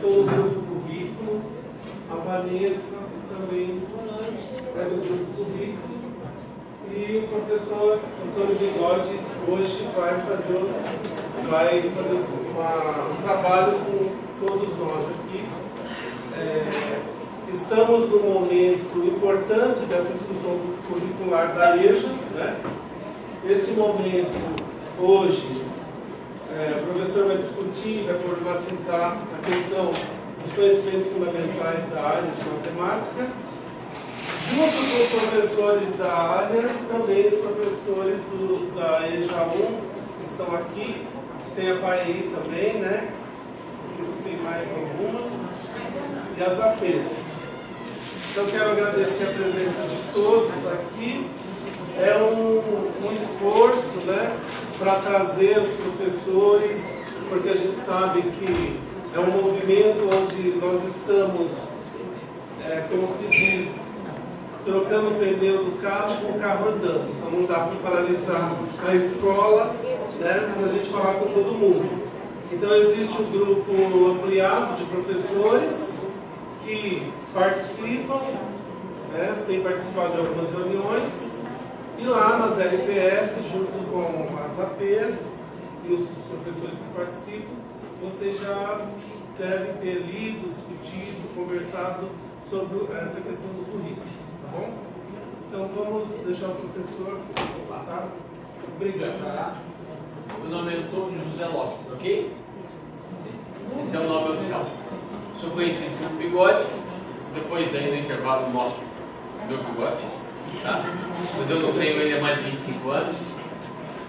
sou do grupo currículo, a Vanessa também é do grupo currículo, e o professor Antônio Bigode hoje vai fazer um trabalho com todos nós aqui. Estamos num momento importante dessa discussão curricular da EJA, né? Esse momento, hoje, o professor vai discutir, vai problematizar a questão dos conhecimentos fundamentais da área de matemática, junto com os professores da área, também os professores da EJA 1 que estão aqui, tem a PAEI também, né? Não sei se tem mais alguma, e as APs. Então, quero agradecer a presença de todos aqui. É um esforço, né, para trazer os professores, porque a gente sabe que é um movimento onde nós estamos, como se diz, trocando o pneu do carro com o carro andando. Então não dá para paralisar a escola, né, para a gente falar com todo mundo. Então existe um grupo ampliado de professores que participam, né, tem participado de algumas reuniões, e lá nas RPS, junto com as APs e os professores que participam, vocês já devem ter lido, discutido, conversado sobre essa questão do currículo, tá bom? Então vamos deixar o professor lá, tá? Obrigado. Meu nome é Antônio José Lopes, ok? Esse é o nome oficial. Sou conhecido como Bigode, depois aí no intervalo mostro meu bigode, tá? Mas eu não tenho ele há mais de 25 anos,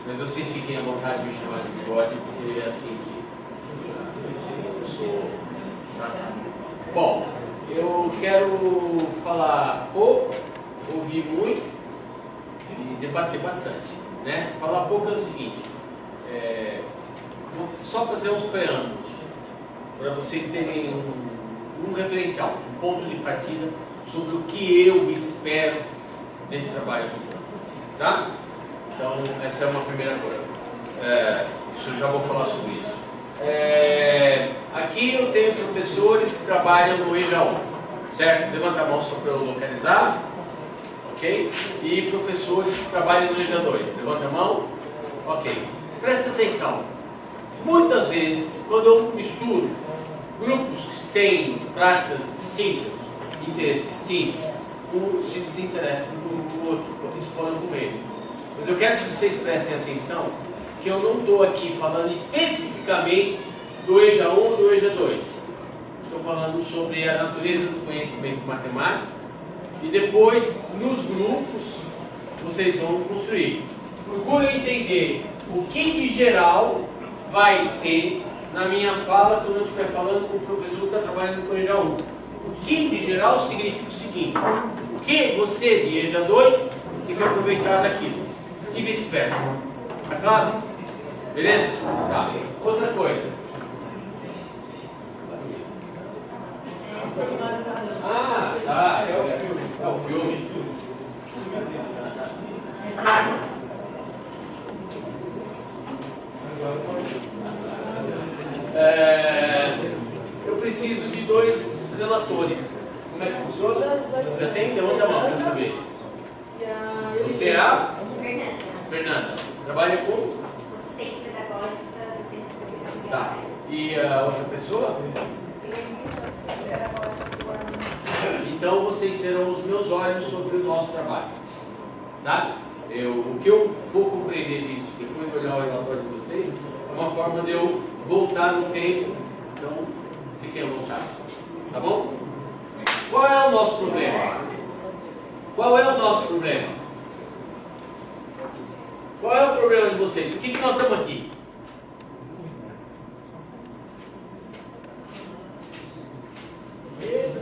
mas vocês fiquem à vontade de me chamar de Bigode, porque é assim que eu sou, tá? Bom, eu quero falar pouco, ouvir muito e debater bastante, né? Falar pouco é o seguinte, vou só fazer uns preâmbulos para vocês terem um referencial, um ponto de partida sobre o que eu espero desse trabalho, tá? Então essa é uma primeira coisa. Eu já vou falar sobre isso. Aqui eu tenho professores que trabalham no EJA 1, certo? Levanta a mão só para eu localizar, ok? E professores que trabalham no EJA 2, levanta a mão, ok? Presta atenção. Muitas vezes, quando eu misturo grupos que têm práticas distintas, interesses distintos, um se desinteressa do outro, expondo com ele. Mas eu quero que vocês prestem atenção que eu não estou aqui falando especificamente do EJA 1 ou do EJA 2. Estou falando sobre a natureza do conhecimento matemático e depois, nos grupos, vocês vão construir. Procurem entender o que de geral vai ter na minha fala quando eu estiver falando com o professor que está trabalhando com o EJA 1. O que de geral significa o seguinte: o que você de EJA 2 tem que aproveitar daquilo e vice-versa. Está claro? Beleza? Tá. Outra coisa. Ah, tá. É o filme. Eu preciso de 2 relatores. Como é que funciona? Já tem? Levanta a mão para saber. Você é a? Fernanda. Trabalha com? Assistente pedagógica do Centro de Educação. Tá. E a outra pessoa? Então vocês serão os meus olhos sobre o nosso trabalho. Tá? O que eu for compreender disso, depois de olhar o relatório de vocês, é uma forma de eu voltar no tempo. Então, fiquem à vontade. Tá bom? Qual é o nosso problema? Qual é o nosso problema? Qual é o problema de vocês? Por que nós estamos aqui?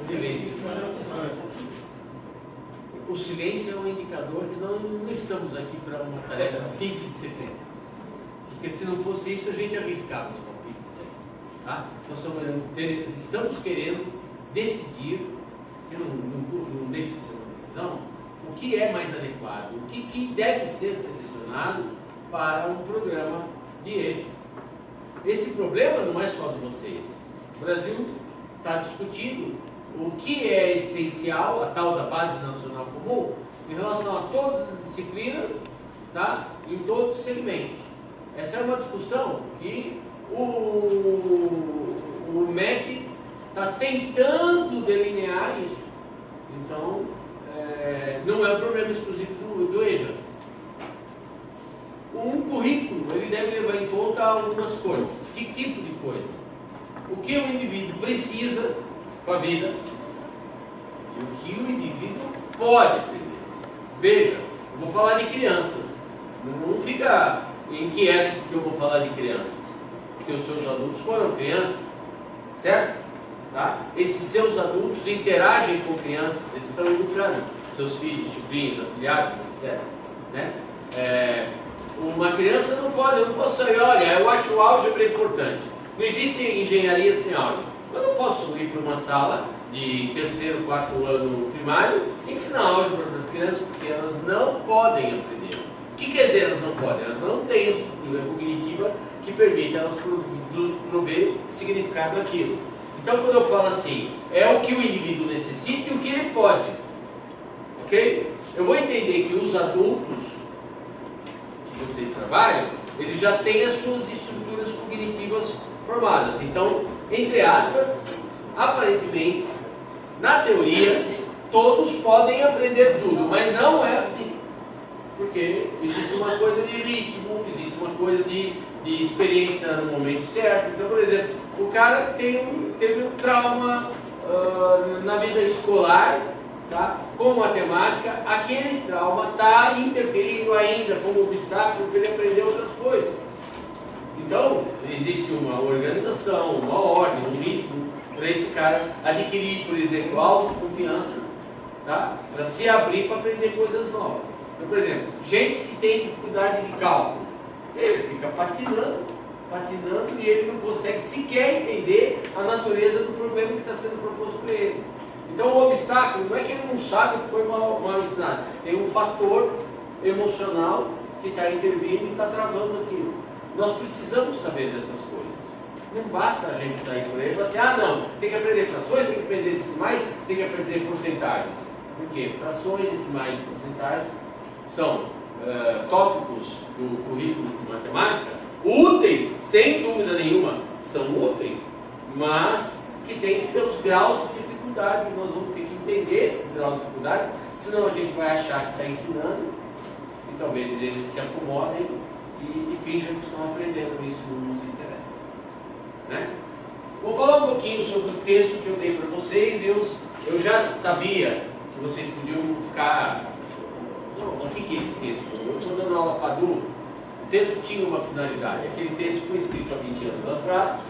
Silêncio. O silêncio é um indicador que nós não estamos aqui para uma tarefa simples de ser feita. Porque se não fosse isso, a gente arriscava os palpites. Tá? Nós estamos querendo decidir, que não deixa de ser uma decisão, o que é mais adequado, o que deve ser selecionado para um programa de EJA. Esse problema não é só de vocês. O Brasil está discutindo o que é essencial, a tal da base nacional comum, em relação a todas as disciplinas, tá? Em todos os segmentos. Essa é uma discussão que o MEC está tentando delinear isso. Então, não é um problema exclusivo do EJA. Um currículo, ele deve levar em conta algumas coisas. Que tipo de coisas? O que o indivíduo precisa para a vida e o que o indivíduo pode aprender. Veja, eu vou falar de crianças. Não fica inquieto porque eu vou falar de crianças. Porque os seus adultos foram crianças, certo? Tá? Esses seus adultos interagem com crianças, eles estão educando seus filhos, sobrinhos, afilhados, etc. Né? Uma criança não pode, eu não posso sair, olha, eu acho o álgebra importante. Não existe engenharia sem álgebra. Eu não posso ir para uma sala de 3º, 4º ano primário e ensinar álgebra para as crianças, porque elas não podem aprender. O que quer dizer elas não podem? Elas não têm a estrutura cognitiva que permite elas prover significado daquilo. Então, quando eu falo assim, é o que o indivíduo necessita e o que ele pode. Ok? Eu vou entender que os adultos que vocês trabalham, eles já têm as suas estruturas cognitivas formadas. Então, entre aspas, aparentemente, na teoria, todos podem aprender tudo, mas não é assim. Porque existe uma coisa de ritmo, existe uma coisa de experiência no momento certo. Então, por exemplo, o cara que teve um trauma na vida escolar, tá? Com matemática, aquele trauma está interferindo ainda como obstáculo para ele aprender outras coisas. Então, existe uma organização, uma ordem, um ritmo para esse cara adquirir, por exemplo, autoconfiança, tá? Para se abrir para aprender coisas novas. Então, por exemplo, gente que tem dificuldade de cálculo, ele fica patinando e ele não consegue sequer entender a natureza do problema que está sendo proposto para ele. Então, o obstáculo não é que ele não sabe que foi mal ensinado, tem um fator emocional que está intervindo e está travando aquilo. Nós precisamos saber dessas coisas. Não basta a gente sair por aí e falar assim, não, tem que aprender frações, tem que aprender decimais, tem que aprender porcentagens. Por quê? Frações, decimais e porcentagens são tópicos do currículo de matemática, úteis, sem dúvida nenhuma, são úteis, mas que têm seus graus de dificuldade, nós vamos ter que entender esses graus de dificuldade, senão a gente vai achar que está ensinando, e talvez eles se acomodem e finjam que estão aprendendo, isso não nos interessa. Né? Vou falar um pouquinho sobre o texto que eu dei para vocês. Eu já sabia que vocês podiam ficar... Não, o que é esse texto? Eu estou dando aula para adulto. O texto tinha uma finalidade. Aquele texto foi escrito há 20 anos atrás,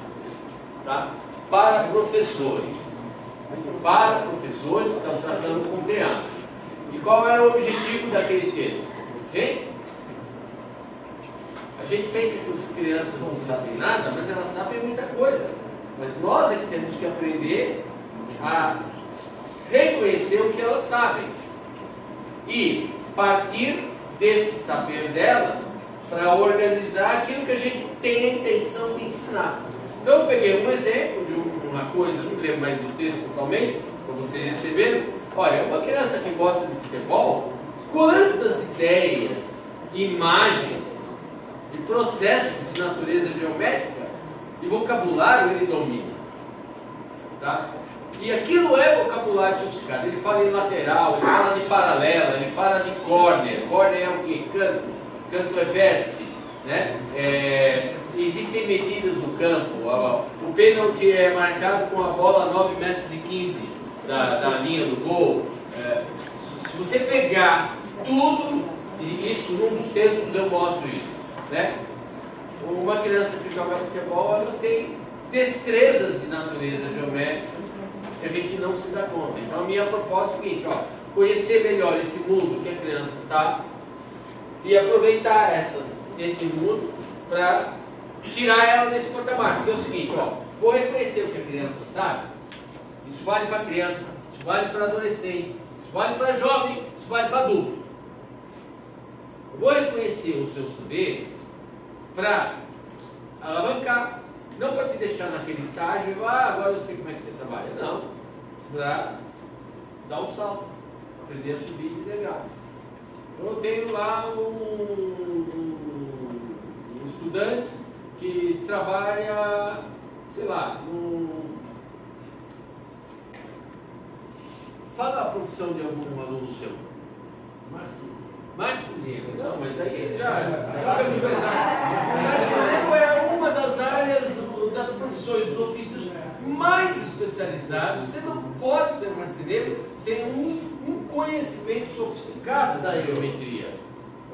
tá? Para professores. Para professores que estão tratando com crianças. E qual era o objetivo daquele texto? A gente pensa que as crianças não sabem nada, mas elas sabem muita coisa. Mas nós é que temos que aprender a reconhecer o que elas sabem e partir desse saber delas para organizar aquilo que a gente tem a intenção de ensinar. Então eu peguei um exemplo de uma coisa, não lembro mais do texto totalmente, para vocês receberem. Olha, uma criança que gosta de futebol, quantas ideias, imagens e processos de natureza geométrica e vocabulário ele domina, tá? E aquilo é vocabulário sofisticado. Ele fala em lateral, ele fala de paralela, ele fala de corner. Corner é o quê? Canto é vértice, né? Existem medidas no campo. O pênalti é marcado com a bola a 9,15 metros da linha do gol. Se você pegar tudo, e isso num dos textos eu mostro isso, né? Uma criança que joga futebol, ela tem destrezas de natureza geométrica que a gente não se dá conta. Então a minha proposta é a seguinte, conhecer melhor esse mundo que a criança está e aproveitar esse mundo para tirar ela desse patamar. Porque é o seguinte, vou reconhecer o que a criança sabe. Isso vale para criança, isso vale para adolescente, isso vale para jovem, isso vale para adulto. Eu vou reconhecer os seus saberes para alavancar, Não para te deixar naquele estágio, agora eu sei como é que você trabalha. Não, para dar um salto, aprender a subir de degrau. Então eu tenho lá um estudante que trabalha, sei lá, fala a profissão de algum aluno seu. Marceneiro. Não, mas aí ele já joga de verdade. Marceneiro é uma das áreas das profissões, dos ofícios mais especializados. Você não pode ser marceneiro sem um conhecimento sofisticado da geometria,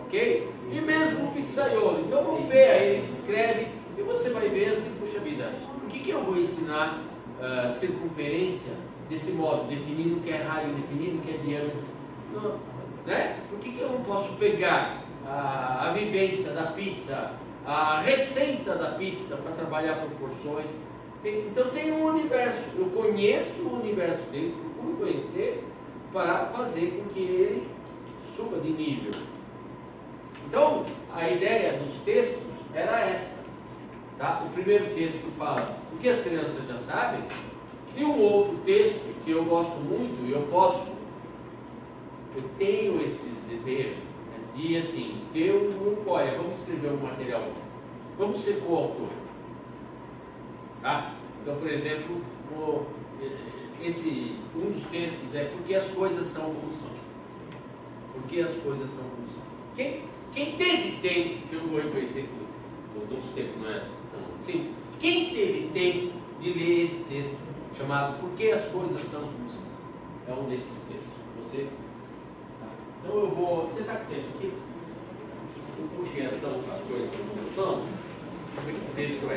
ok? E mesmo o pizzaiolo. Então vamos ver, aí ele descreve e você vai ver assim, puxa vida, por que eu vou ensinar circunferência desse modo, definindo o que é raio, definindo o que é diâmetro? Não. Né? Por que eu não posso pegar a vivência da pizza, a receita da pizza para trabalhar proporções? Então tem um universo, eu conheço o universo dele, procuro conhecer para fazer com que ele suba de nível. Então a ideia dos textos era essa. Tá? O primeiro texto fala o que as crianças já sabem, e um outro texto que eu gosto muito e eu tenho esses desejos, né, de assim, ter olha, vamos escrever um material, vamos ser coautor. Tá? Então, por exemplo, um dos textos é Por que as coisas são como são. Por que as coisas são como são. Quem teve tempo, que eu vou reconhecer que o nosso tempo não é tão simples, quem teve tempo de ler esse texto chamado Por que as coisas são como são? É um desses textos. Você? Então eu vou. Você está com o texto aqui? Por que são as coisas como são? Deixa eu ver que texto é.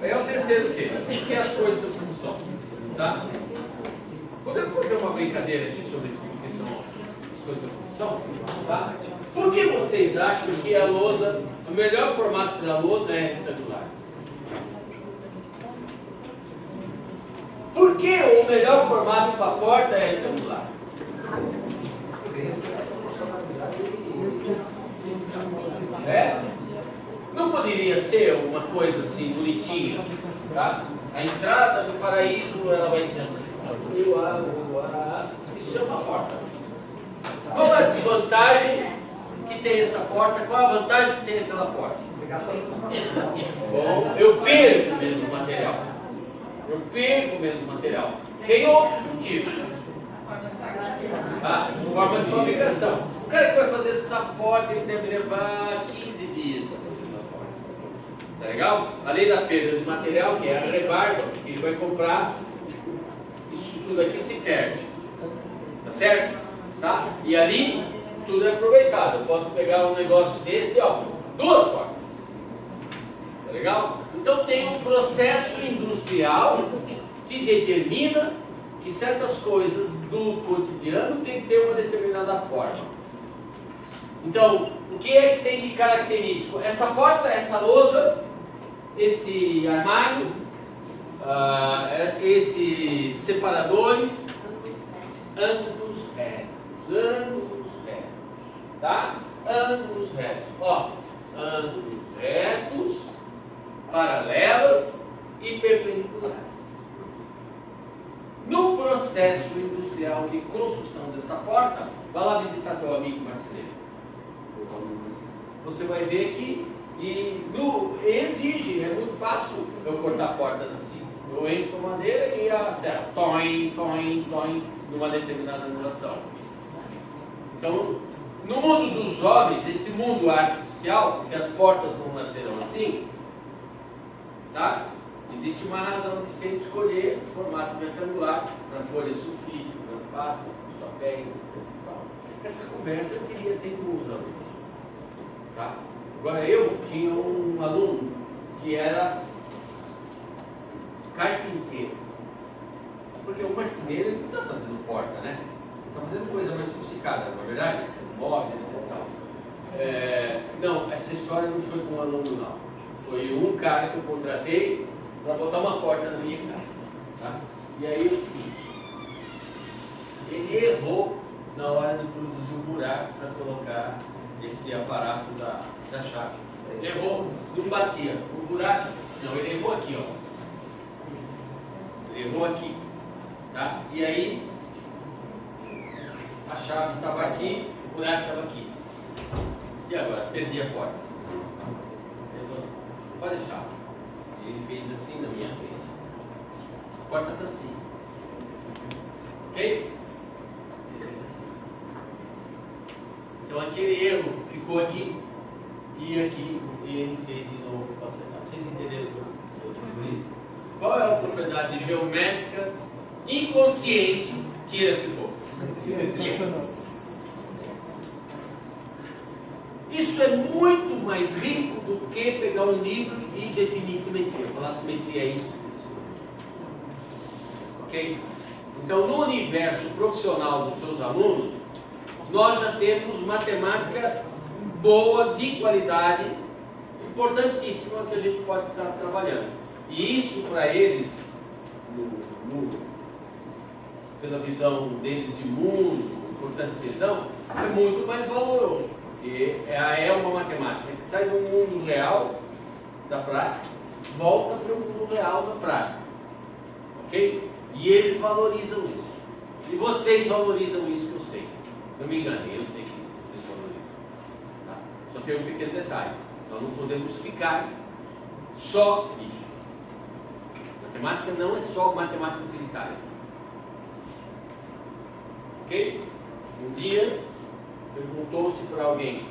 É o terceiro texto. Por que as coisas são como são? Tá? Podemos fazer uma brincadeira aqui sobre isso, que são as coisas como são? Tá? Por que vocês acham que a lousa, o melhor formato para a lousa é retangular? Por que o melhor formato para a porta é retangular? Não poderia ser uma coisa assim bonitinha, tá? A entrada do paraíso ela vai ser assim. Isso é uma porta. Qual a desvantagem que tem essa porta? Qual a vantagem que tem aquela porta? Você gasta muito material. Bom, eu perco menos material. Tem outros motivos. Tá? Forma de fabricação. O cara que vai fazer essa porta ele deve levar 15 dias. Tá legal? Além da perda de material, que é a rebarba, que ele vai comprar, isso tudo aqui se perde. Tá certo? Tá? E ali tudo é aproveitado. Eu posso pegar um negócio desse, ó, 2 portas. Tá legal? Então tem um processo industrial que determina que certas coisas do cotidiano tem que ter uma determinada forma. Então, o que é que tem de característico? Essa porta, essa lousa, esse armário, esses separadores, ângulos retos, tá? Ângulos retos, ó, ângulos retos, paralelos e perpendiculares. No processo industrial de construção dessa porta, vá lá visitar teu amigo marceneiro. Você vai ver que exige, é muito fácil eu cortar portas assim. Eu entro com madeira e a serra, toim, numa determinada angulação. Então, no mundo dos homens, esse mundo artificial, porque as portas não nascerão assim, tá? Existe uma razão de sempre escolher o formato retangular para folhas sulfite, para as pastas, para os papéis, etc. Essa conversa eu queria ter com os alunos. Tá? Agora eu tinha um aluno que era carpinteiro. Porque o marceneiro ele não está fazendo porta, né? Está fazendo coisa mais sofisticada, não é verdade? Móveis e tal. Não, essa história não foi com um aluno, não. Foi um cara que eu contratei para botar uma porta na minha casa. Tá? E aí é o seguinte, ele errou na hora de produzir o buraco para colocar esse aparato da chave. Errou, não batia. O buraco, não, ele errou aqui, ó. Ele errou aqui, tá? E aí, a chave estava aqui, o buraco estava aqui. E agora? Perdi a porta. Ele falou, pode deixar. E ele fez assim na minha frente. A porta está assim. Ok? Ele fez assim. Então aquele erro ficou aqui e aqui, e ele fez de novo para acertar. Vocês entenderam isso? Qual é a propriedade geométrica inconsciente que ele aplicou? Yes. Isso é muito mais rico do que pegar um livro e definir simetria. Falar simetria é isso. Ok? Então, no universo profissional dos seus alunos, nós já temos matemática boa, de qualidade, importantíssima, que a gente pode estar trabalhando. E isso para eles, pela visão deles de mundo, importância de visão, é muito mais valoroso. Porque é uma matemática que sai do mundo real, da prática, volta para o mundo real da prática. Ok? E eles valorizam isso. E vocês valorizam isso que eu sei. Não me enganem, eu sei que vocês valorizam. Tá? Só tem um pequeno detalhe. Nós não podemos ficar só isso. Matemática não é só matemática utilitária. Ok? Um dia, perguntou-se para alguém: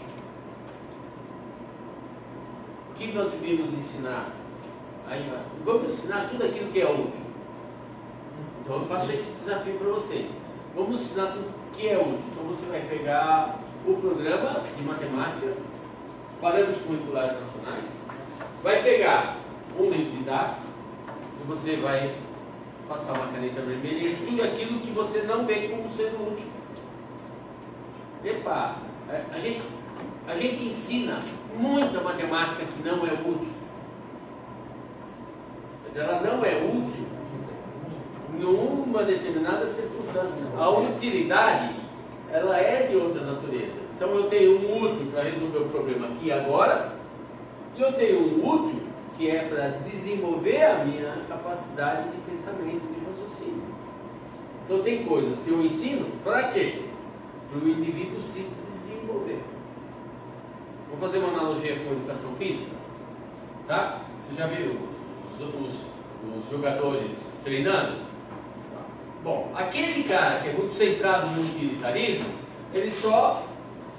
o que nós devemos ensinar? Aí, vamos ensinar tudo aquilo que é útil. Então eu faço esse desafio para vocês. Vamos ensinar tudo que é útil. Então você vai pegar o programa de matemática, parâmetros curriculares nacionais, vai pegar um livro didático e você vai passar uma caneta vermelha em tudo aquilo que você não vê como sendo útil. Epa, a gente ensina muita matemática que não é útil, mas ela não é útil numa determinada circunstância. A utilidade, ela é de outra natureza. Então eu tenho um útil para resolver o problema aqui e agora, e eu tenho um útil que é para desenvolver a minha capacidade de pensamento, de raciocínio. Então tem coisas que eu ensino para quê? Para o indivíduo se desenvolver. Vou fazer uma analogia com a educação física, tá? Você já viu os jogadores treinando? Bom, aquele cara que é muito centrado no utilitarismo, ele só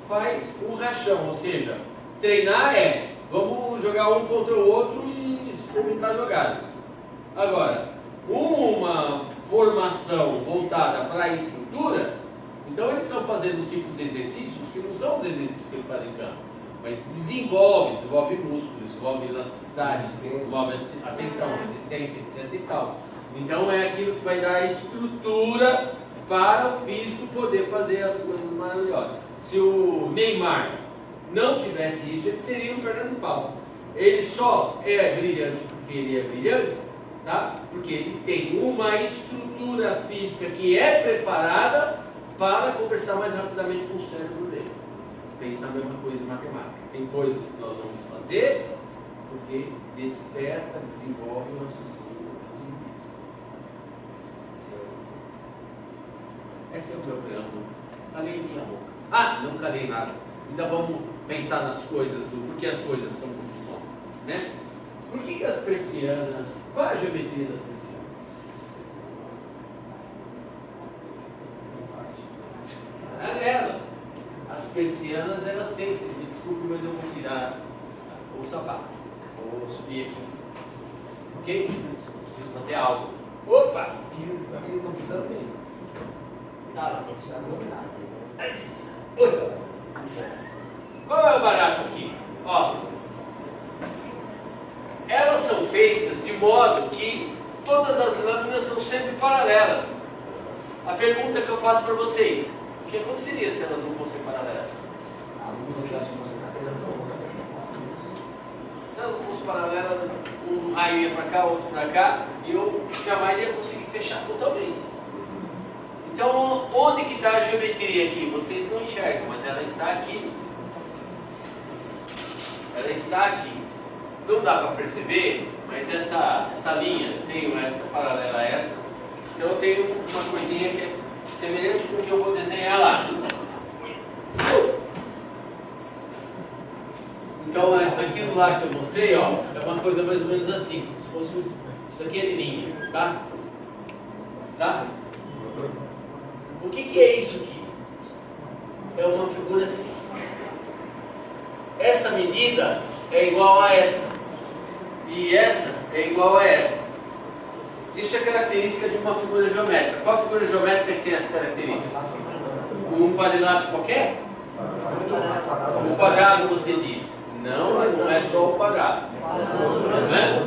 faz um rachão, ou seja, treinar é, vamos jogar um contra o outro e experimentar a jogada. Agora, uma formação voltada para a estrutura, então eles estão fazendo tipos de exercícios que não são os exercícios que eles fazem em campo, mas desenvolve músculo, desenvolve elasticidade, desenvolve atenção, resistência, etc. e tal. Então é aquilo que vai dar a estrutura para o físico poder fazer as coisas maravilhosas. Se o Neymar não tivesse isso, ele seria um perna de pau. Ele só é brilhante porque ele é brilhante, tá? Porque ele tem uma estrutura física que é preparada para conversar mais rapidamente com o cérebro dele. Pensa a mesma coisa em matemática. Tem coisas que nós vamos fazer porque desperta, desenvolve o raciocínio. Esse é o meu preâmbulo. Calei minha boca. Ah, não calei nada. Ainda vamos pensar nas coisas, por que as coisas são como são, né? Por que as persianas, qual é a geometria das persianas? Elas, as persianas, elas têm, desculpe, mas eu vou tirar o sapato, vou subir aqui, ok? Preciso fazer algo. Opa! Não precisa mesmo. Tá, não precisa dominar. Aí sim. Oi. Qual é o barato aqui? Ó, elas são feitas de modo que todas as lâminas estão sempre paralelas. A pergunta que eu faço para vocês: o que aconteceria se elas não fossem paralelas? Se elas não fossem paralelas, um raio ia para cá, outro para cá, e eu jamais ia conseguir fechar totalmente. Então, onde que está a geometria aqui? Vocês não enxergam, mas ela está aqui. Ela está aqui. Não dá para perceber, mas essa linha, eu tenho essa paralela a essa. Então eu tenho uma coisinha que é semelhante com o que eu vou desenhar lá. Então aquilo lá que eu mostrei, ó, é uma coisa mais ou menos assim. Se fosse isso aqui é linha, tá? Tá? O que é isso aqui? É uma figura assim. Essa medida é igual a essa. E essa é igual a essa. Isso é característica de uma figura geométrica. Qual figura geométrica que tem essa característica? Um quadrilátero qualquer? O quadrado você diz. Não é só o quadrado. Não é?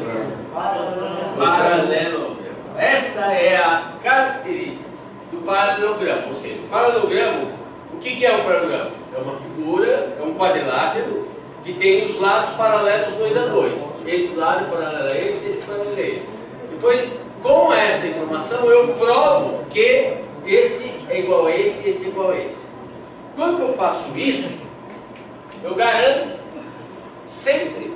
Paralelo. Essa é a característica do paralelogramo. Ou seja, o paralelogramo, o que é um paralelogramo? É uma figura, é um quadrilátero que tem os lados paralelos 2 a 2. Esse lado paralelo a esse paralelo a esse. Depois, com essa informação, eu provo que esse é igual a esse e esse é igual a esse. Quando eu faço isso, eu garanto sempre,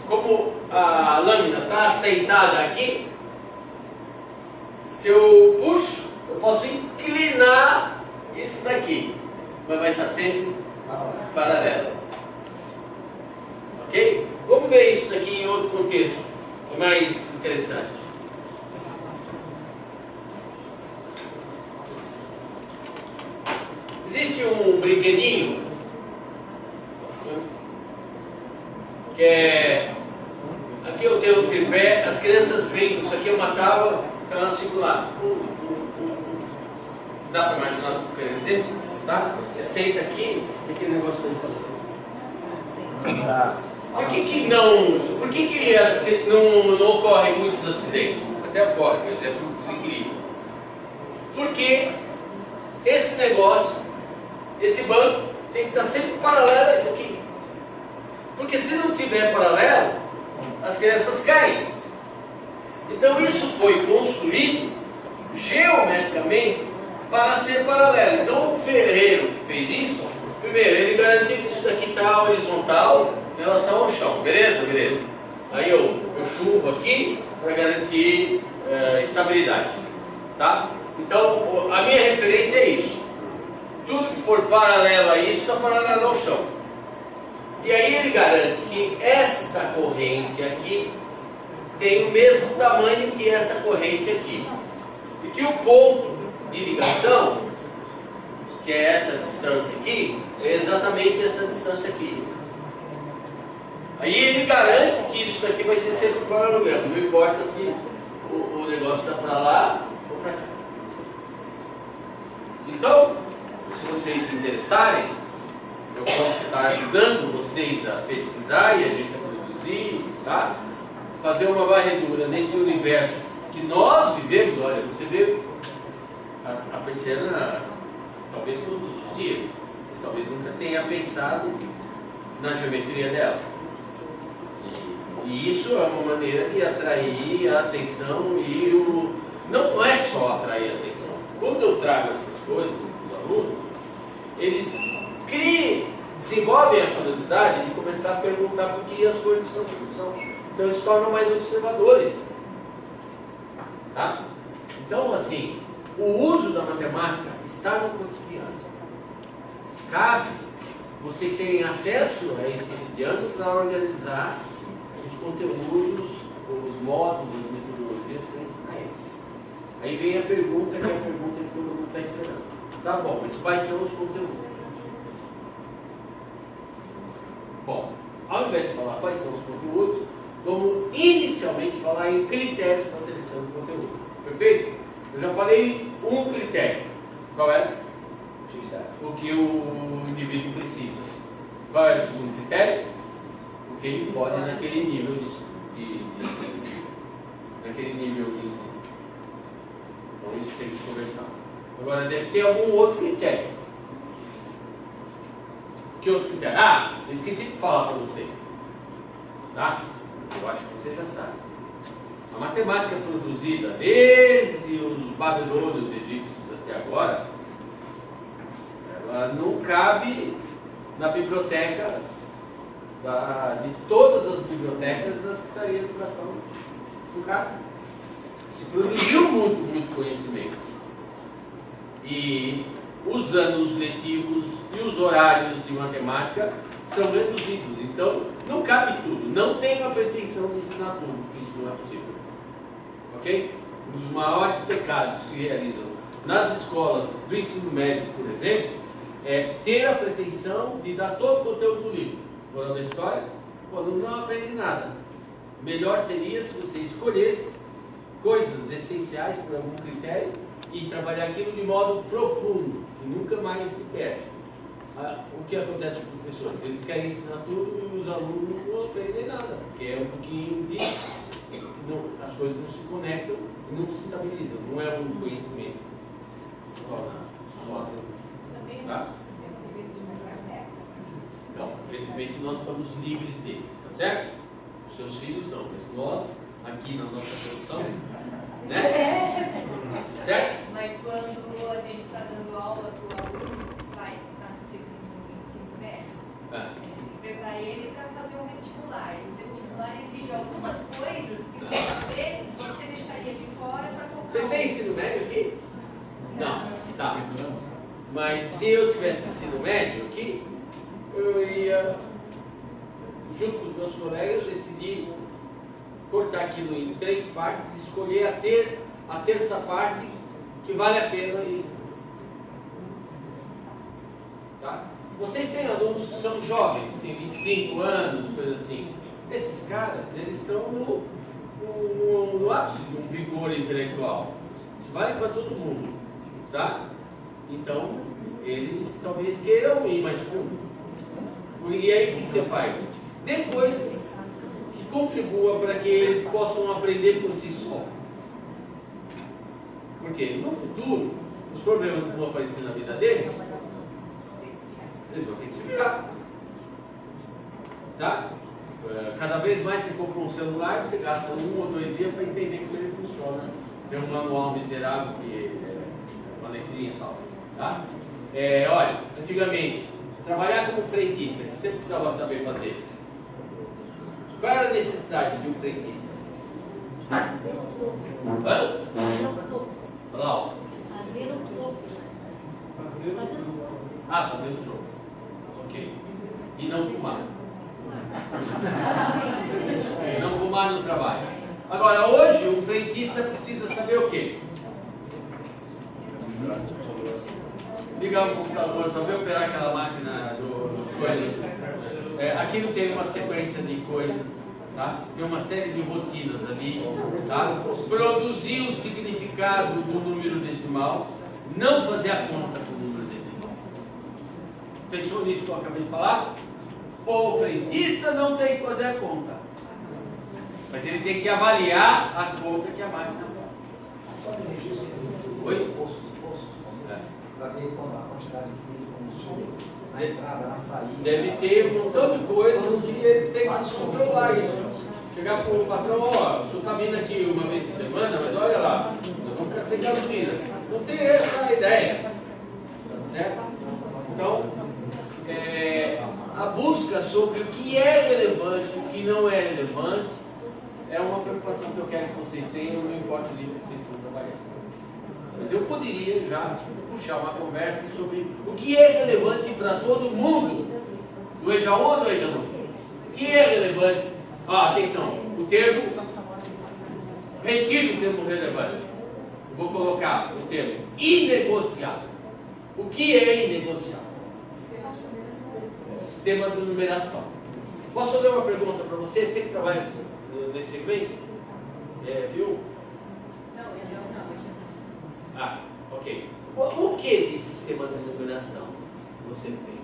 como a lâmina está assentada aqui, se eu puxo, eu posso inclinar isso daqui, mas vai estar sempre paralelo. Ok? Vamos ver isso daqui em outro contexto, mais interessante. Existe um brinquedinho que é... Aqui eu tenho um tripé, as crianças brincam, isso aqui é uma tábua, está lá no circular. Dá para imaginar o que eu quero dizer? Tá? Você senta aqui e aquele negócio vai assim. Por que não ocorrem muitos acidentes? Até ocorre, mas é por desequilíbrio. Porque esse negócio, esse banco, tem que estar sempre paralelo a esse aqui. Porque se não tiver paralelo, as crianças caem. Então isso foi construído geometricamente para ser paralelo. Então o ferreiro que fez isso, primeiro ele garantiu que isso daqui está horizontal em relação ao chão, beleza? Beleza. Aí eu chumbo aqui para garantir estabilidade, tá? Então a minha referência é isso. Tudo que for paralelo a isso está paralelo ao chão. E aí ele garante que esta corrente aqui tem o mesmo tamanho que essa corrente aqui. E que o ponto de ligação, que é essa distância aqui, é exatamente essa distância aqui. Aí ele garante que isso daqui vai ser sempre paralelogramo, não importa se o negócio está para lá ou para cá. Então, se vocês se interessarem, eu posso estar ajudando vocês a pesquisar e a gente a produzir, tá? Fazer uma varredura nesse universo que nós vivemos. Olha, você vê a persiana talvez todos os dias, mas talvez nunca tenha pensado na geometria dela. E isso é uma maneira de atrair a atenção e não é só atrair a atenção. Quando eu trago essas coisas para os alunos, eles desenvolvem a curiosidade de começar a perguntar por que as coisas são como são. Então eles se tornam mais observadores. Tá? Então, assim, o uso da matemática está no cotidiano. Cabe vocês terem acesso a esse cotidiano para organizar os conteúdos, os modos, as metodologias para ensinar eles. Aí vem a pergunta, que é a pergunta que todo mundo está esperando. Tá bom, mas quais são os conteúdos? Bom, ao invés de falar quais são os conteúdos, vamos inicialmente falar em critérios para a seleção de conteúdo. Perfeito? Eu já falei um critério. Qual era? Utilidade. O que o indivíduo precisa. Qual era o segundo critério? O que ele pode naquele nível naquele nível de ensino. Então isso tem que conversar. Agora deve ter algum outro critério. Que outro critério? Ah, eu esqueci de falar para vocês. Tá? Eu acho que vocês já sabem. A matemática produzida desde os babilônios egípcios até aqui agora, ela não cabe na biblioteca, de todas as bibliotecas da Secretaria de Educação do CAP. Se produziu muito conhecimento. E os anos letivos e os horários de matemática são reduzidos. Então, não cabe tudo. Não tenho a pretensão de ensinar tudo, porque isso não é possível. Ok? Um dos maiores pecados que se realizam nas escolas do ensino médio, por exemplo, é ter a pretensão de dar todo o conteúdo do livro. Moral da história, o aluno não aprende nada. Melhor seria se você escolhesse coisas essenciais por algum critério e trabalhar aquilo de modo profundo, que nunca mais se perde. O que acontece com os professores? Eles querem ensinar tudo e os alunos não aprendem nada, porque é um pouquinho de... as coisas não se conectam e não se estabilizam. Não é um conhecimento só. Tá? Então, infelizmente nós estamos livres dele, tá certo? Os seus filhos não, mas nós, aqui na nossa posição, né? Certo? Mas quando a gente está dando aula para o aluno, vai estar no ensino médio, preparar ele para fazer um vestibular. E o vestibular exige algumas coisas que muitas vezes você deixaria de fora para colocar. Vocês têm ensino médio aqui? Não, tá. Mas se eu tivesse ensino médio aqui, eu ia, junto com os meus colegas, decidir cortar aquilo em 3 partes e escolher a terça parte que vale a pena ir. Tá? Vocês têm alunos que são jovens, têm 25 anos, coisa assim. Esses caras, eles estão no ápice de um vigor intelectual. Isso vale para todo mundo. Tá? Então, eles talvez queiram ir mais fundo. E aí, o que você faz? Dê coisas que contribuam para que eles possam aprender por si só. Porque no futuro, os problemas que vão aparecer na vida deles, eles vão ter que se virar. Tá? Cada vez mais você compra um celular, você gasta 1 ou 2 dias para entender como ele funciona. Tem um manual miserável que é uma letrinha e tal. Tá? Olha, antigamente, trabalhar como frentista, o que você precisava saber fazer? Qual era a necessidade de um frentista? Fazer o topo. Hã? Fazer o topo. Olha lá, ó. Fazer o topo. Fazer o topo. Fazer o jogo. Ok. E não fumar. E não fumar no trabalho. Agora, hoje, um frentista precisa saber o quê? Ligar o computador, saber operar aquela máquina do coisa. Aquilo tem uma sequência de coisas, tá? Tem uma série de rotinas ali, tá? Produzir o significado do número decimal, não fazer a conta com o número decimal. Pensou nisso que eu acabei de falar? O frentista não tem que fazer a conta, mas ele tem que avaliar a conta que a máquina faz. Oi? Para ver a quantidade de combustível na entrada, na saída. Deve ter um montão de coisas que eles têm que controlar isso. Chegar para o patrão, ó, o senhor está vindo aqui uma vez por semana, mas olha lá, eu vou ficar sem gasolina. Não tem essa ideia. Certo? Então, a busca sobre o que é relevante e o que não é relevante é uma preocupação que eu quero que vocês tenham, não importa o livro que vocês estão trabalhando. Mas eu poderia já puxar uma conversa sobre o que é relevante para todo mundo, do EJA 1 ou do EJA 2. O que é relevante? Atenção, o termo, retiro o termo relevante. Eu vou colocar o termo inegociável. O que é inegociável? Sistema de numeração. Posso fazer uma pergunta para você? Você que trabalha nesse segmento? Viu? Ok. O que de sistema de numeração você fez?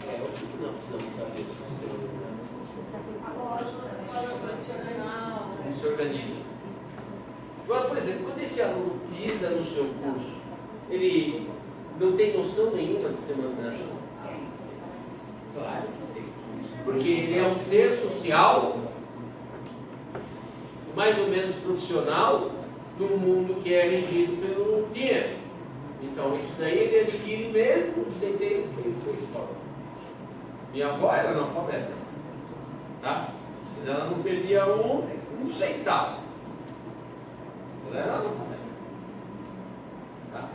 O que nós precisamos saber do sistema de numeração? Como se organiza. Agora, por exemplo, quando esse aluno pisa no seu curso, ele não tem noção nenhuma de sistema de numeração? Claro que tem. Porque ele é um ser social, mais ou menos profissional, num mundo que é regido pelo dinheiro. Então isso daí ele adquire mesmo sem ter ido escola. Minha avó era analfabeta, tá? Mas ela não perdia um centavo. Ela era analfabeta. Tá?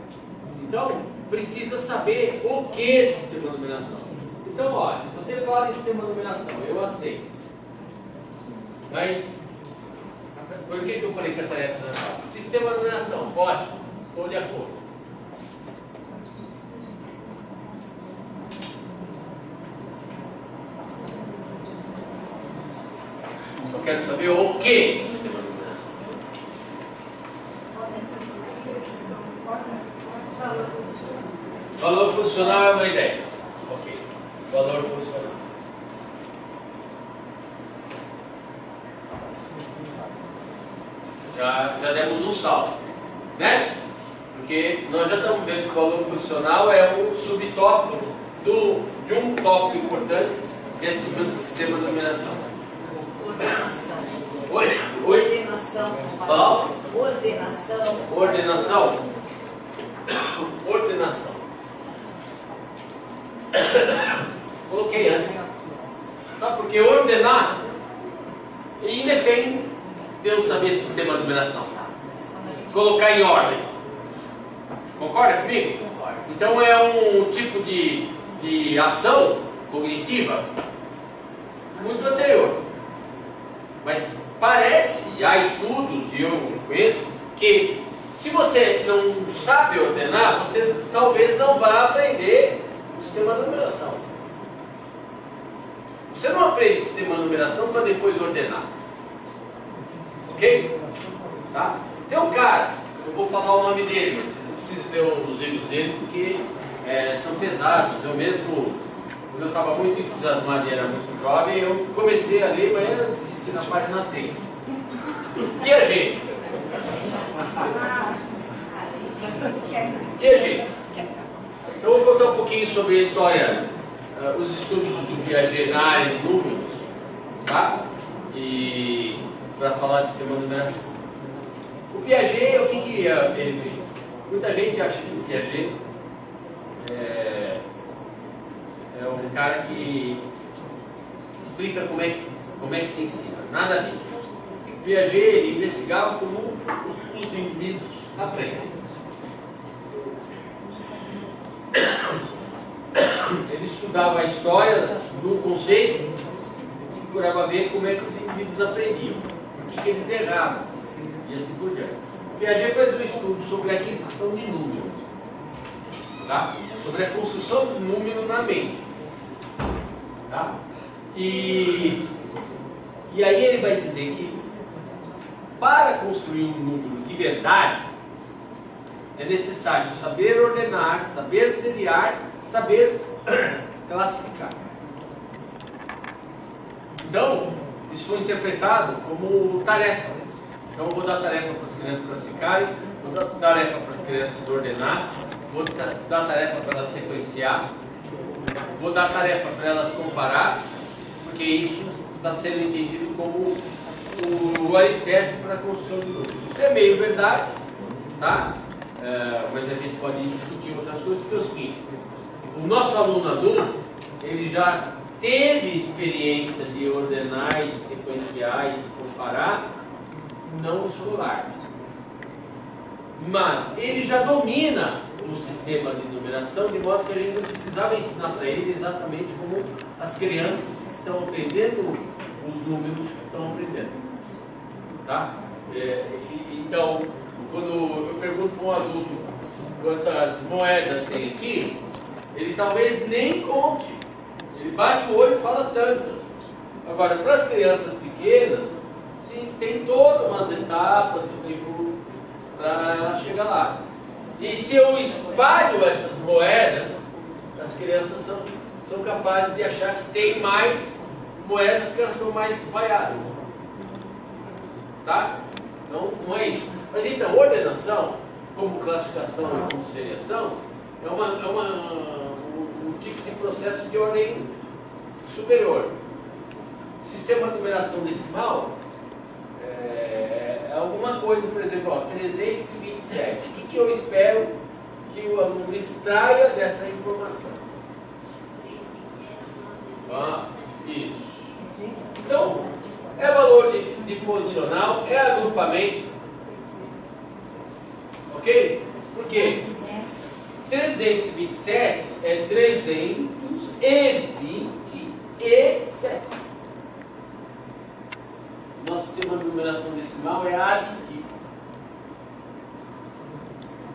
Então precisa saber o que de sistema de numeração. Então, olha, você fala em sistema de numeração, eu aceito. Mas, por que eu falei que a tarefa não é fácil? Sistema de numeração, ótimo, estou de acordo. Só quero saber o que de sistema de numeração. Valor posicional é uma ideia. Ok. Valor posicional. Já demos um salto, né? Porque nós já estamos vendo que o valor posicional é um subtópico de um tópico importante desse sistema de numeração. Ordenação. Oi? Ordenação. Qual? Ordenação. Ordenação. Ordenação. Coloquei antes. Tá? Porque ordenar independe de eu saber sistema de numeração. Colocar em ordem. Concorda comigo? Concordo. Então é um tipo de ação cognitiva muito anterior. Mas parece, há estudos, e eu conheço, que se você não sabe ordenar, você talvez não vá aprender o sistema de numeração. Você não aprende sistema de numeração para depois ordenar. Ok? Tá? Tem um cara, eu vou falar o nome dele, mas vocês não precisam ver os livros dele porque são pesados. Eu mesmo, quando eu estava muito entusiasmado e era muito jovem, eu comecei a ler, mas eu desisti na página 30. Piaget. Piaget. Então eu vou contar um pouquinho sobre a história, os estudos do Piaget na área de números, tá? E para falar de sistema de numeração. O Piaget, o que ele fez? Muita gente acha que o Piaget é um cara que explica como é que se ensina. Nada disso. O Piaget ele investigava como os indivíduos aprendem. Ele estudava a história do conceito e procurava ver como é que os indivíduos aprendiam, por que eles erravam e assim por diante. O Piaget fez um estudo sobre a aquisição de números, tá? Sobre a construção do número na mente. Tá? E aí ele vai dizer que para construir um número de verdade é necessário saber ordenar, saber seriar, saber classificar. Então, isso foi interpretado como tarefa. Então, eu vou dar tarefa para as crianças classificarem, vou dar tarefa para as crianças ordenar, vou dar tarefa para elas sequenciar, vou dar tarefa para elas comparar, porque isso está sendo entendido como o alicerce para a construção de números. Isso é meio verdade, tá? Mas a gente pode discutir outras coisas, porque é o seguinte: o nosso aluno adulto, ele já teve experiência de ordenar e de sequenciar e de comparar, não escolar. Mas ele já domina o sistema de numeração, de modo que a gente não precisava ensinar para ele exatamente como as crianças que estão aprendendo os números que estão aprendendo. Tá? Então, quando eu pergunto para um adulto quantas moedas tem aqui, ele talvez nem conte. Ele bate o olho e fala tantas. Agora, para as crianças pequenas, sim, tem todas umas etapas tipo, para chegar lá. E se eu espalho essas moedas, as crianças são capazes de achar que tem mais moedas porque elas estão mais espalhadas. Tá? Então, não é isso. Mas então, ordenação, como classificação e como seriação, é um tipo de processo de ordem superior. Sistema de numeração decimal é alguma coisa coisa, por exemplo, ó, 327. O que eu espero que o aluno extraia dessa informação? Isso. Então, é valor de posicional, é agrupamento. Ok? Por quê? 327 é 327. Nosso sistema de numeração decimal é aditivo.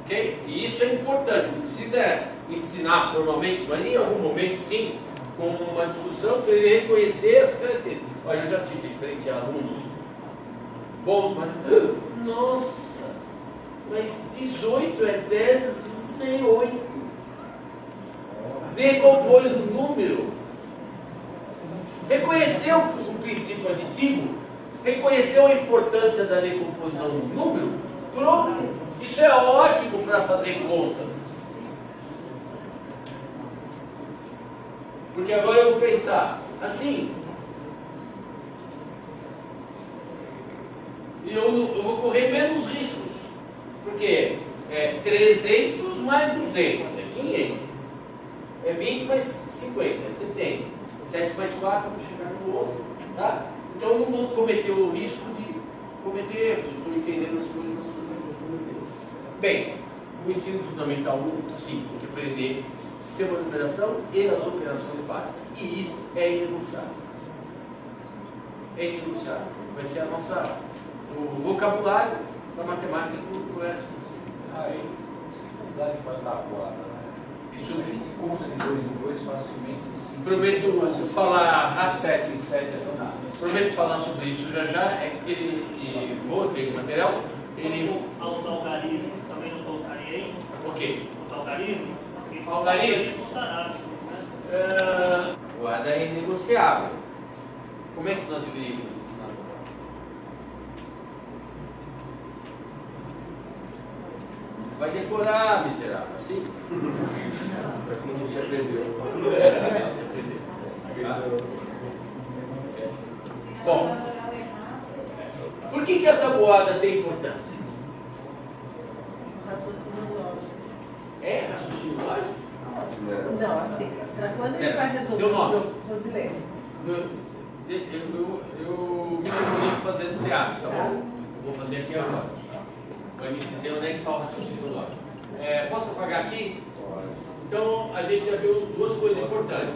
Ok? E isso é importante. Não precisa ensinar formalmente, mas em algum momento sim, com uma discussão para ele reconhecer as características. Olha, eu já tive frente a alunos bons, mas nossa, mas 18 é 18. Decompôs o número. Reconheceu o princípio aditivo, reconheceu a importância da decomposição do número. Pronto, isso é ótimo para fazer contas. Porque agora eu vou pensar assim, e eu vou correr menos riscos, porque é 300 mais 200, é 500, é 20 mais 50, é 70, 7 mais 4, eu vou chegar no 11, tá? Então eu não vou cometer o risco de cometer erros, eu estou entendendo as coisas que eu estou cometendo. Bem, o ensino fundamental 1, sim, tem que aprender sistema de numeração e as operações básicas. E isso é inegociável. É inegociável. Vai ser o vocabulário da matemática do progresso. Aí, dificuldade para dar voada, né? Isso Conta de 2 em 2 facilmente. prometo falar 7 em 7 é tão rápido. prometo falar sobre isso já. É que ele vou ter material. Ele... Aos algarismos também não colocarei. Ok. Os algarismos? Algarismos? Guarda é negociável. Como é que nós deveríamos ensinar? Vai decorar, miserável, assim? Assim a gente aprendeu. Bom, por que a tabuada tem importância? Raciocínio lógico. É raciocínio lógico? Não, assim, para quando ele vai resolver Teu nome? Rosilene. Eu me comunico fazendo teatro, tá bom? Eu vou fazer aqui agora. Vai me dizer onde é que está o raciocínio lógico. Posso apagar aqui? Então, a gente já viu duas coisas importantes.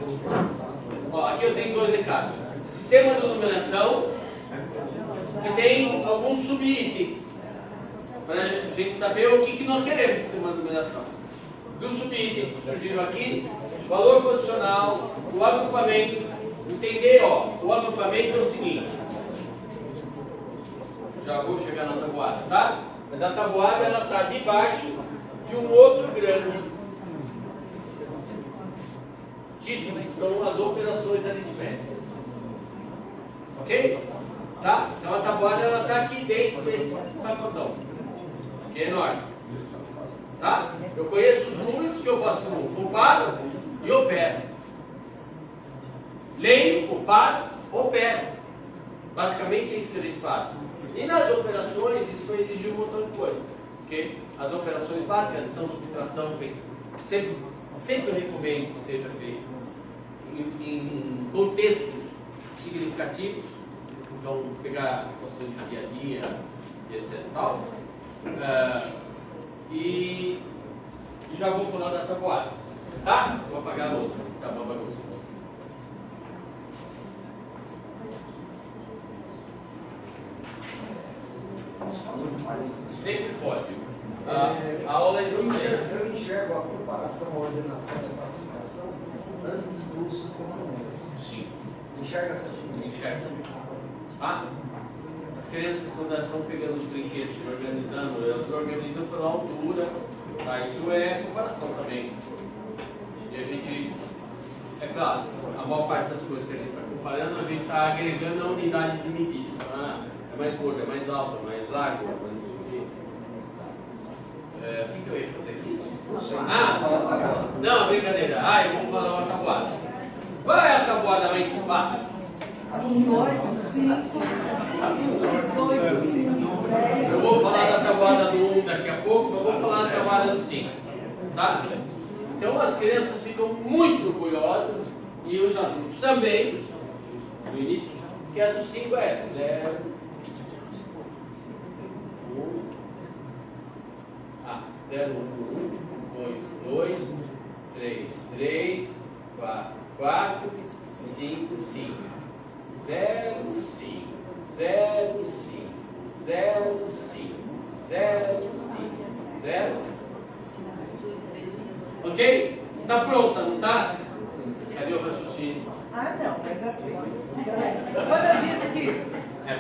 Ó, aqui eu tenho 2 recados. Sistema de numeração, que tem alguns subitens, para a gente saber o que nós queremos no sistema de numeração. Dos subitens que surgiram aqui, valor posicional, o agrupamento. Entender, ó, o agrupamento é o seguinte. Já vou chegar na tabuada, tá? Mas a tabuada ela está debaixo de um outro grande título, que são as operações aritméticas. Ok? Tá? Então a tabuada ela está aqui dentro desse pacotão, que é enorme. Tá? Eu conheço os números que eu faço como comparo e opero. Leio, comparo, opero. Basicamente é isso que a gente faz. E nas operações isso vai exigir um montão de coisa. Okay? As operações básicas, adição, subtração, sempre eu recomendo que seja feito em contextos significativos. Então, pegar situações de dia a dia, etc. Tal. E já vou falar da tabuada. Tá? Vou apagar a luz. Tá bom, bagunça. Sempre pode. A aula é de eu enxergo a comparação, a ordenação e a classificação antes do sistema numérico. Sim. Enxerga-se assim. Enxerga. Ah, as crianças, quando elas estão pegando os brinquedos e organizando, elas se organizam pela altura. Tá? Isso é comparação também. E a gente, é claro, a maior parte das coisas que a gente está comparando, a gente está agregando a unidade de medida. É mais gordo, é mais alto, é mais largo, é mais... O que eu ia fazer aqui? Não, brincadeira. Vamos falar uma tabuada. Qual é a tabuada mais fácil? 1, 2, 5, 5, 2, 5, 10. Eu vou falar Tá? Então as crianças ficam muito orgulhosas e os adultos também, no início, que a do 5 é 0, 0, 1, 2, 3, 3, 4, 5, 5, 0, 5, 0, 5, 0, 5, 0, 5, 0. Ok? Está pronta, não está? Cadê o raciocínio? Ah, não, mas assim. Quando eu disse que.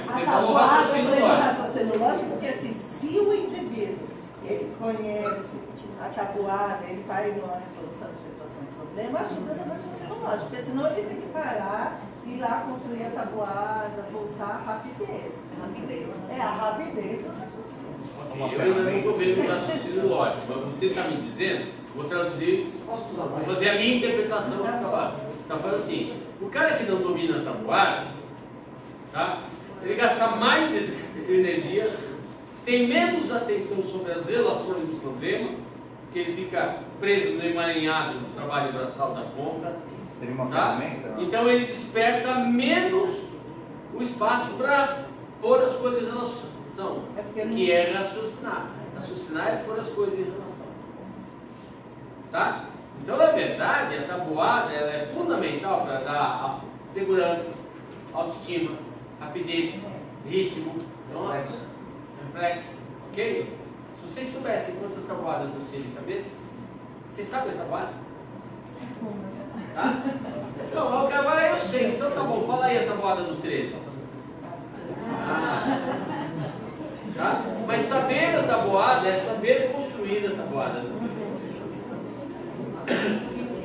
Você falou raciocínio lógico. Raciocínio lógico, porque assim, se o indivíduo ele conhece a tabuada, ele vai numa resolução de situação de problema, ajuda no raciocínio lógico, porque senão ele tem que parar, ir lá construir a tabuada, voltar à rapidez. É a rapidez do raciocínio. Okay, eu ainda não estou vendo o raciocínio lógico, mas você está me dizendo, vou traduzir, vou fazer a minha interpretação do tabuada. Você está falando assim, o cara que não domina a tabuada, tá? Ele gasta mais energia, tem menos atenção sobre as relações do problema, porque ele fica preso no emaranhado do trabalho braçal da conta. Seria uma tá? ferramenta? Então ele desperta menos o espaço para pôr as coisas em relação, que é raciocinar. Raciocinar é pôr as coisas em relação. Tá? Então, na verdade, a tabuada ela é fundamental para dar segurança, autoestima, rapidez, ritmo, reflexo, ok? Se vocês soubessem quantas tabuadas eu sei de cabeça, vocês sabem a tabuada? Tá? Não, agora eu sei, então tá bom, fala aí a tabuada do 13. Tá? Mas saber a tabuada é saber construir a tabuada.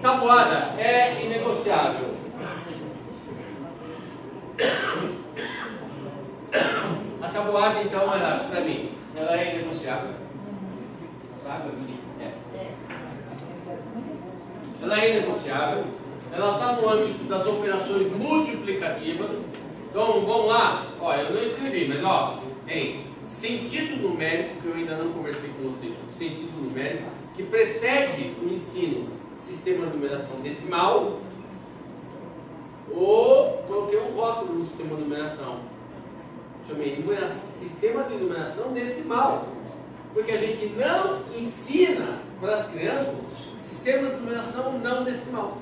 Tabuada é inegociável. A tabuada, então, para mim, ela é inegociável. Sabe? Ela é inegociável. Ela está no âmbito das operações multiplicativas. Então, vamos lá. Ó, eu não escrevi, mas ó, tem sentido numérico, que eu ainda não conversei com vocês sobre sentido numérico, que precede o ensino sistema de numeração decimal. Ou coloquei um rótulo no sistema de numeração. Chamei sistema de numeração decimal. Porque a gente não ensina para as crianças sistema de numeração não decimal.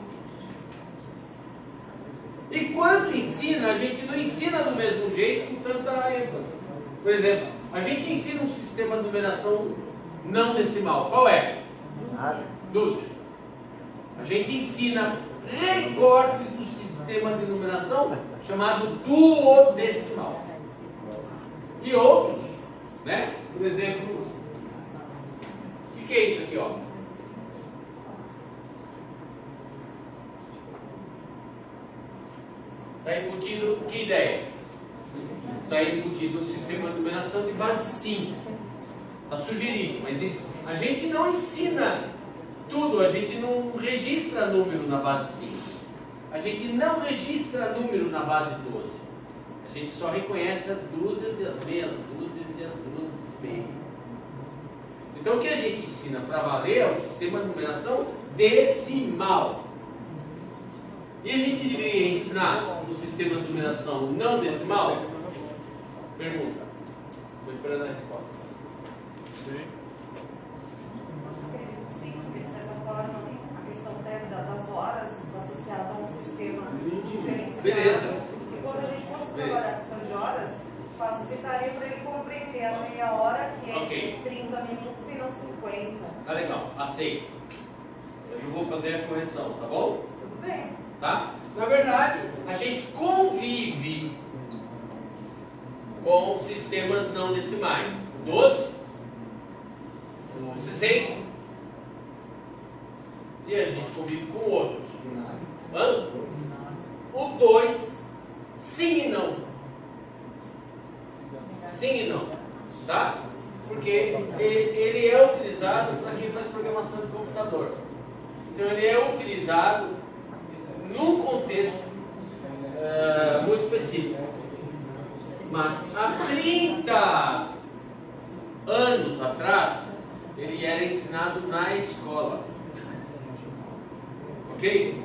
E quando ensina, a gente não ensina do mesmo jeito com tanta ênfase. Por exemplo, a gente ensina um sistema de numeração não decimal. Qual é? Dúzia. A gente ensina recortes do sistema de numeração chamado duodecimal. E outros, né? Por exemplo, o que é isso aqui, ó? Está embutido, que ideia? Está embutido o sistema de numeração de base 5. Está sugerido, mas isso, a gente não ensina tudo, a gente não registra número na base 5. A gente não registra número na base 12. A gente só reconhece as dúzias e as meias dúzias e as dúzias meias. Então o que a gente ensina para valer é o sistema de numeração decimal. E a gente deveria ensinar no sistema de numeração não decimal? Pergunta. Estou esperando a resposta. Acredito sim, porque de certa forma a questão das horas está associada a um sistema diferenciado. Beleza. E quando a gente fosse trabalhar a questão de horas, facilitaria para ele compreender a meia hora, que é Ok. 30 minutos e não 50. Tá legal, aceito. Eu não vou fazer a correção, tá bom? Tudo bem. Tá? Na verdade, a gente convive com sistemas não decimais. O 12, o 60, e a gente convive com outros. Hã? O 2, sim e não. Sim e não. Tá? Porque ele é utilizado para quem faz programação de computador. Então ele é utilizado num contexto muito específico. Mas há 30 anos atrás, ele era ensinado ensinado na escola. Ok?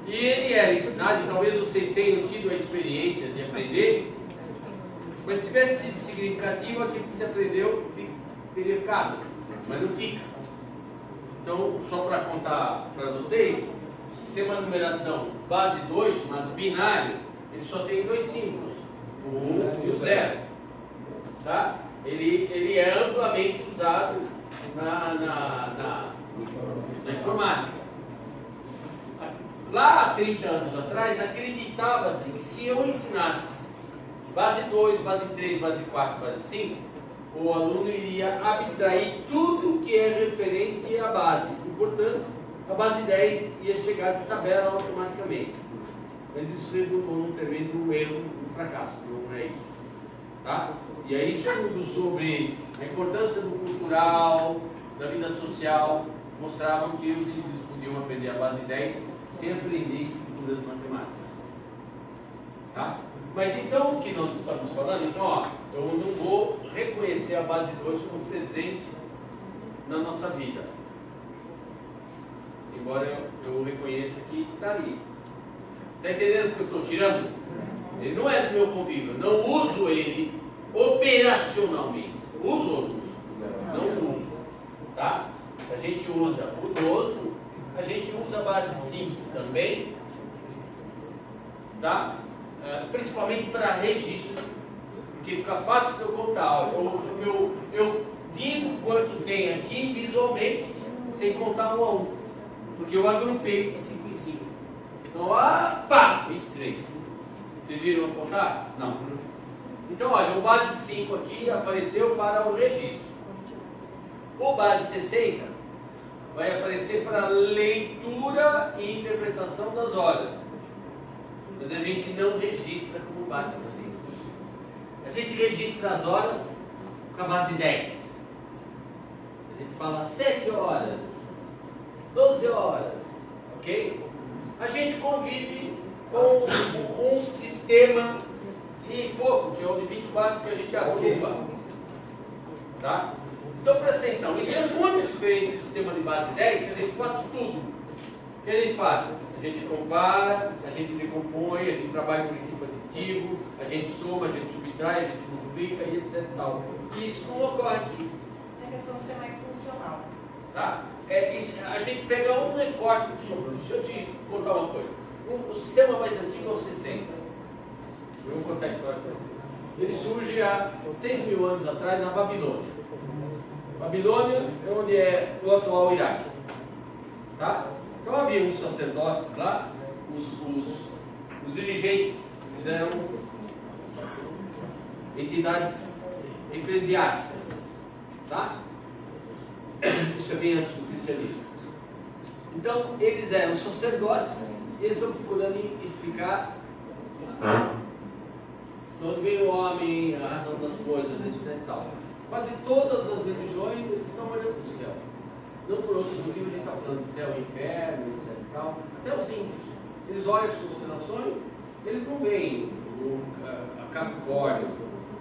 E ele era ensinado, e talvez vocês tenham tido a experiência de aprender, mas se tivesse sido significativo, aquilo que você aprendeu teria ficado, mas não fica. Então, só para contar para vocês, o sistema de numeração base 2, chamado binário, ele só tem 2 símbolos, o 1 e o 0. Tá? Ele é amplamente usado na informática. Lá há 30 anos atrás, acreditava-se que se eu ensinasse base 2, base 3, base 4, base 5, o aluno iria abstrair tudo que é referente à base. E, portanto, a base 10 ia chegar de tabela automaticamente. Mas isso redundou num tremendo erro, um fracasso. Não é isso. Tá? E aí, estudos sobre a importância do cultural, da vida social, mostravam que os indivíduos podiam aprender a base 10 sem aprender estruturas matemáticas. Tá? Mas então, o que nós estamos falando? Então, ó, eu não vou reconhecer a base 2 como presente na nossa vida. Embora eu reconheça que está ali. Está entendendo o que eu estou tirando? Ele não é do meu convívio. Eu não uso ele operacionalmente. Uso ou uso? Não uso. Tá? A gente usa o 12, a gente usa a base 5 também. Tá? Principalmente para registro, porque fica fácil de eu contar. Eu digo quanto tem aqui visualmente, sem contar um a um, porque eu agrupei de 5 em 5. Então, pá, 23. Vocês viram eu contar? Não. Então, olha, o base 5 aqui apareceu para o registro. O base 60 vai aparecer para leitura e interpretação das horas. Mas a gente não registra como base 5. A gente registra as horas com a base 10. A gente fala 7 horas, 12 horas, ok? A gente convive com um sistema e pouco, que é o de 24 que a gente agrupa. Tá? Então presta atenção, isso é muito diferente do sistema de base 10, que a gente faz tudo. O que a gente faz? A gente compara, a gente decompõe, a gente trabalha com o princípio aditivo, a gente soma, a gente subtrai, a gente multiplica e etc. Tal. E isso não ocorre aqui. É questão de ser mais funcional. Tá? A gente pega um recorte do sobrou. Deixa eu te contar uma coisa. O sistema mais antigo é o 60. Eu vou contar a história para você. Ele surge há 6.000 anos atrás na Babilônia. Babilônia é onde é o atual Iraque. Tá? Então havia uns sacerdotes lá, os dirigentes fizeram entidades eclesiásticas. Tá? Isso é bem antes do cristianismo. Então eles eram sacerdotes e eles estão procurando explicar de onde veio o homem, a razão das coisas, etc. Tal. Quase todas as religiões eles estão olhando para o céu. Não por outros motivos, a gente está falando de céu e inferno, etc. Tal. Até os índios. Eles olham as constelações, eles não veem a Capricórnio,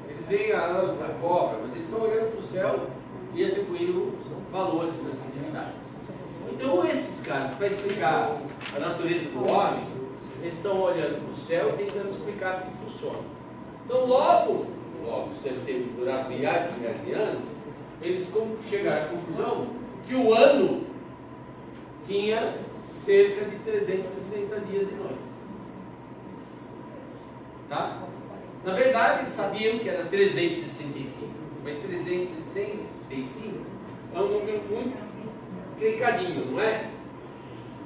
eles veem a cobra, mas eles estão olhando para o céu e atribuindo valores para essa divindade. Então esses caras, para explicar a natureza do homem, eles estão olhando para o céu e tentando explicar como funciona. Então logo, isso deve ter durado milhares e milhares de anos, eles chegaram à conclusão que o ano tinha cerca de 360 dias e noites. Tá? Na verdade, eles sabiam que era 365, mas 365 é um número muito clicadinho, não é?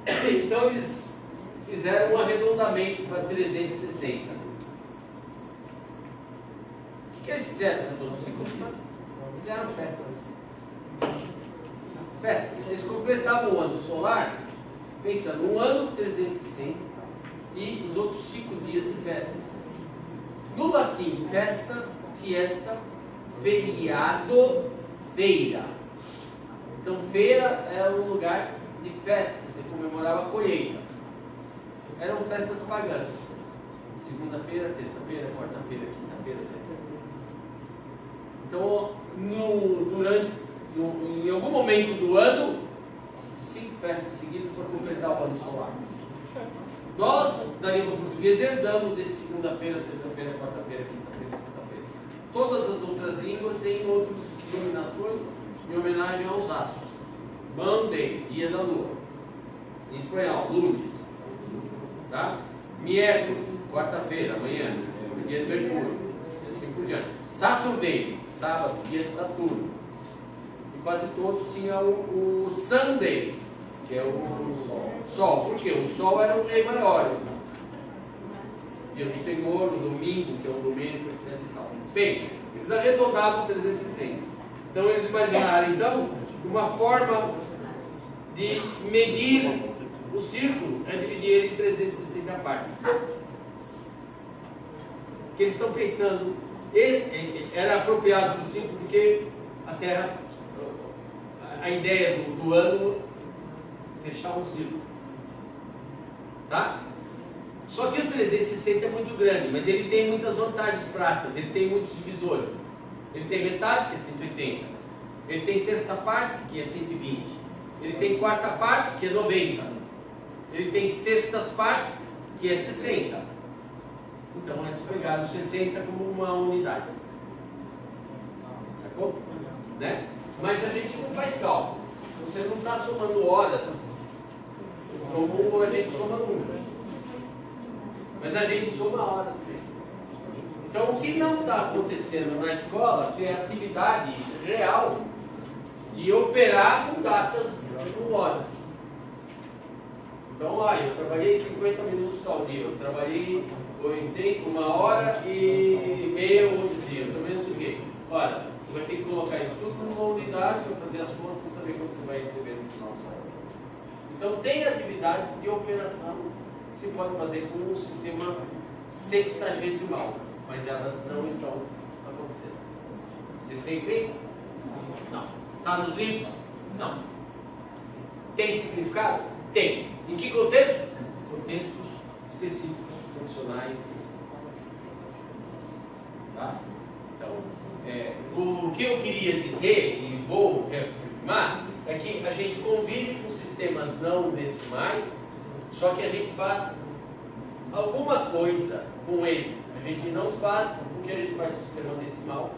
Então eles fizeram um arredondamento para 360. O que eles fizeram nos outros 5 dias? Fizeram festas. Eles completavam o ano solar pensando um ano 360 e os outros 5 dias de festas. No latim, festa, fiesta, feriado, feira. Então, feira era um lugar de festa, você comemorava a colheita. Eram festas pagãs. Segunda-feira, terça-feira, quarta-feira, quinta-feira, sexta-feira. Então, durante em algum momento do ano, 5 festas seguidas para completar o ano solar. Nós, na língua portuguesa, herdamos de segunda-feira, terça-feira, quarta-feira, quinta-feira e sexta-feira. Todas as outras línguas têm outras denominações em homenagem aos astros. Monday, dia da lua. Em espanhol, lunes. Tá? Miércoles, quarta-feira, amanhã, dia de Mercúrio. E assim por diante. Saturday, sábado, dia de Saturno. E quase todos tinham o Sunday, que é o Sol. Por quê? O Sol era o rei maior. Dia do Senhor, o domingo, que é o domênico, etc. E tal. Bem, eles arredondavam 360. Então eles imaginaram, então, uma forma de medir o círculo é dividir ele em 360 partes. Que eles estão pensando, era apropriado para o círculo porque a Terra, a ideia do ano, fechar um círculo. Tá? Só que o 360 é muito grande, mas ele tem muitas vantagens práticas, ele tem muitos divisores. Ele tem metade, que é 180. Ele tem terça parte, que é 120. Ele tem quarta parte, que é 90. Ele tem sextas partes, que é 60. Então eles pegaram 60 como uma unidade. Sacou? Né? Mas a gente não faz cálculo. Você não está somando horas como a gente soma números. Mas a gente soma horas. Então o que não está acontecendo na escola é a atividade real de operar com datas com horas. Então, eu trabalhei 50 minutos ao dia, eu trabalhei 1 hora e meia outro dia, eu também não sei o quê. Olha, você vai ter que colocar isso tudo numa unidade para fazer as contas para saber quanto você vai receber no final do ano. Então, tem atividades de operação que se pode fazer com um sistema sexagesimal, mas elas não estão acontecendo. Vocês têm feito? Não. Está nos livros? Não. Tem significado? Tem. Em que contexto? Contextos específicos, funcionais. Tá? Então, o que eu queria dizer, e vou reafirmar, é que a gente convive com sistemas não decimais, só que a gente faz alguma coisa com ele. A gente não faz o que a gente faz com o sistema decimal,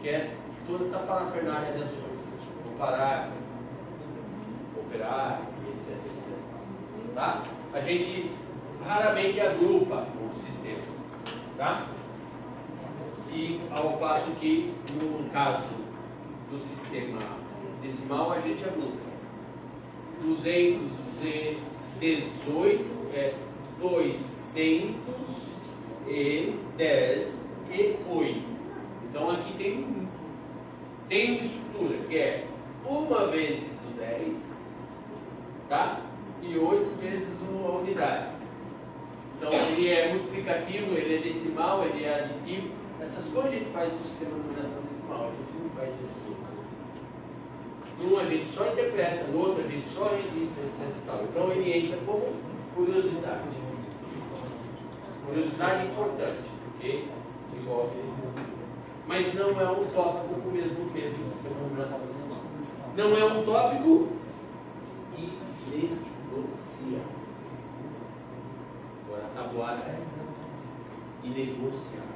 que é toda essa parafernália de ações. Comparar, operar, etc. Tá? A gente raramente agrupa o sistema. Tá? E ao passo que, no caso do sistema decimal, a gente agrupa. 218 é 210 e 8. Então aqui tem uma estrutura que é 1 vezes o 10, tá? E 8 vezes uma unidade. Então ele é multiplicativo, ele é decimal, ele é aditivo. Essas coisas a gente faz no sistema de numeração decimal, a gente não faz isso. Num a gente só interpreta, no outro a gente só registra, etc. Então ele entra como curiosidade. Curiosidade importante, porque envolve. Mas não é um tópico com o mesmo peso do sistema de numeração decimal. Não é um tópico inegociável. Agora a tabuada é inegociável.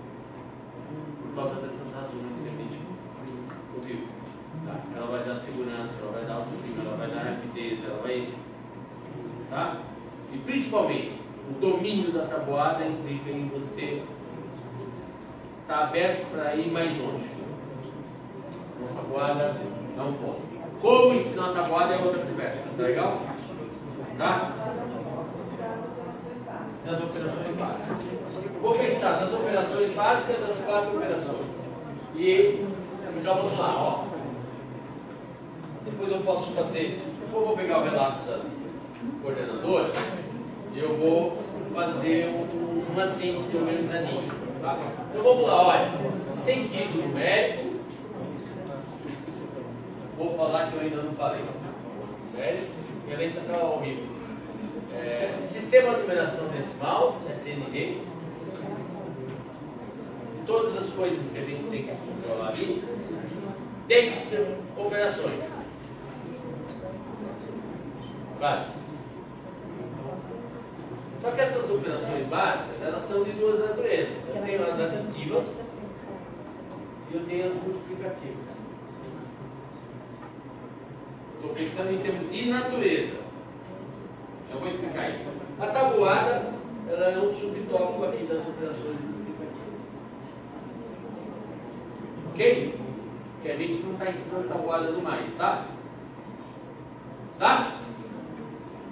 Por causa dessas razões que a gente ouviu. Tá? Ela vai dar segurança, ela vai dar autoestima, ela vai dar rapidez, ela vai. Tá? E principalmente, o domínio da tabuada implica em você estar aberto para ir mais longe. A tabuada não pode. Como ensinar a tabuada é outra conversa. Tá legal? Tá? Das operações básicas. Vou pensar nas operações básicas das 4 operações. E então vamos lá, ó. Depois eu posso fazer. Depois eu vou pegar o relato das coordenadoras e eu vou fazer uma síntese organizadinha. Tá? Então vamos lá, olha. Sentido numérico. Vou falar que eu ainda não falei. Minha letra está horrível. Sistema de numeração decimal, SND. Todas as coisas que a gente tem que controlar ali. 10 operações básicas. Só que essas operações básicas, elas são de duas naturezas. Eu tenho as aditivas e eu tenho as multiplicativas. Estou pensando em termos de natureza. Eu vou explicar isso. A tabuada, ela é um subtópico aqui das operações multiplicativas. Ok? Que a gente não está ensinando tabuada do mais, tá? Tá?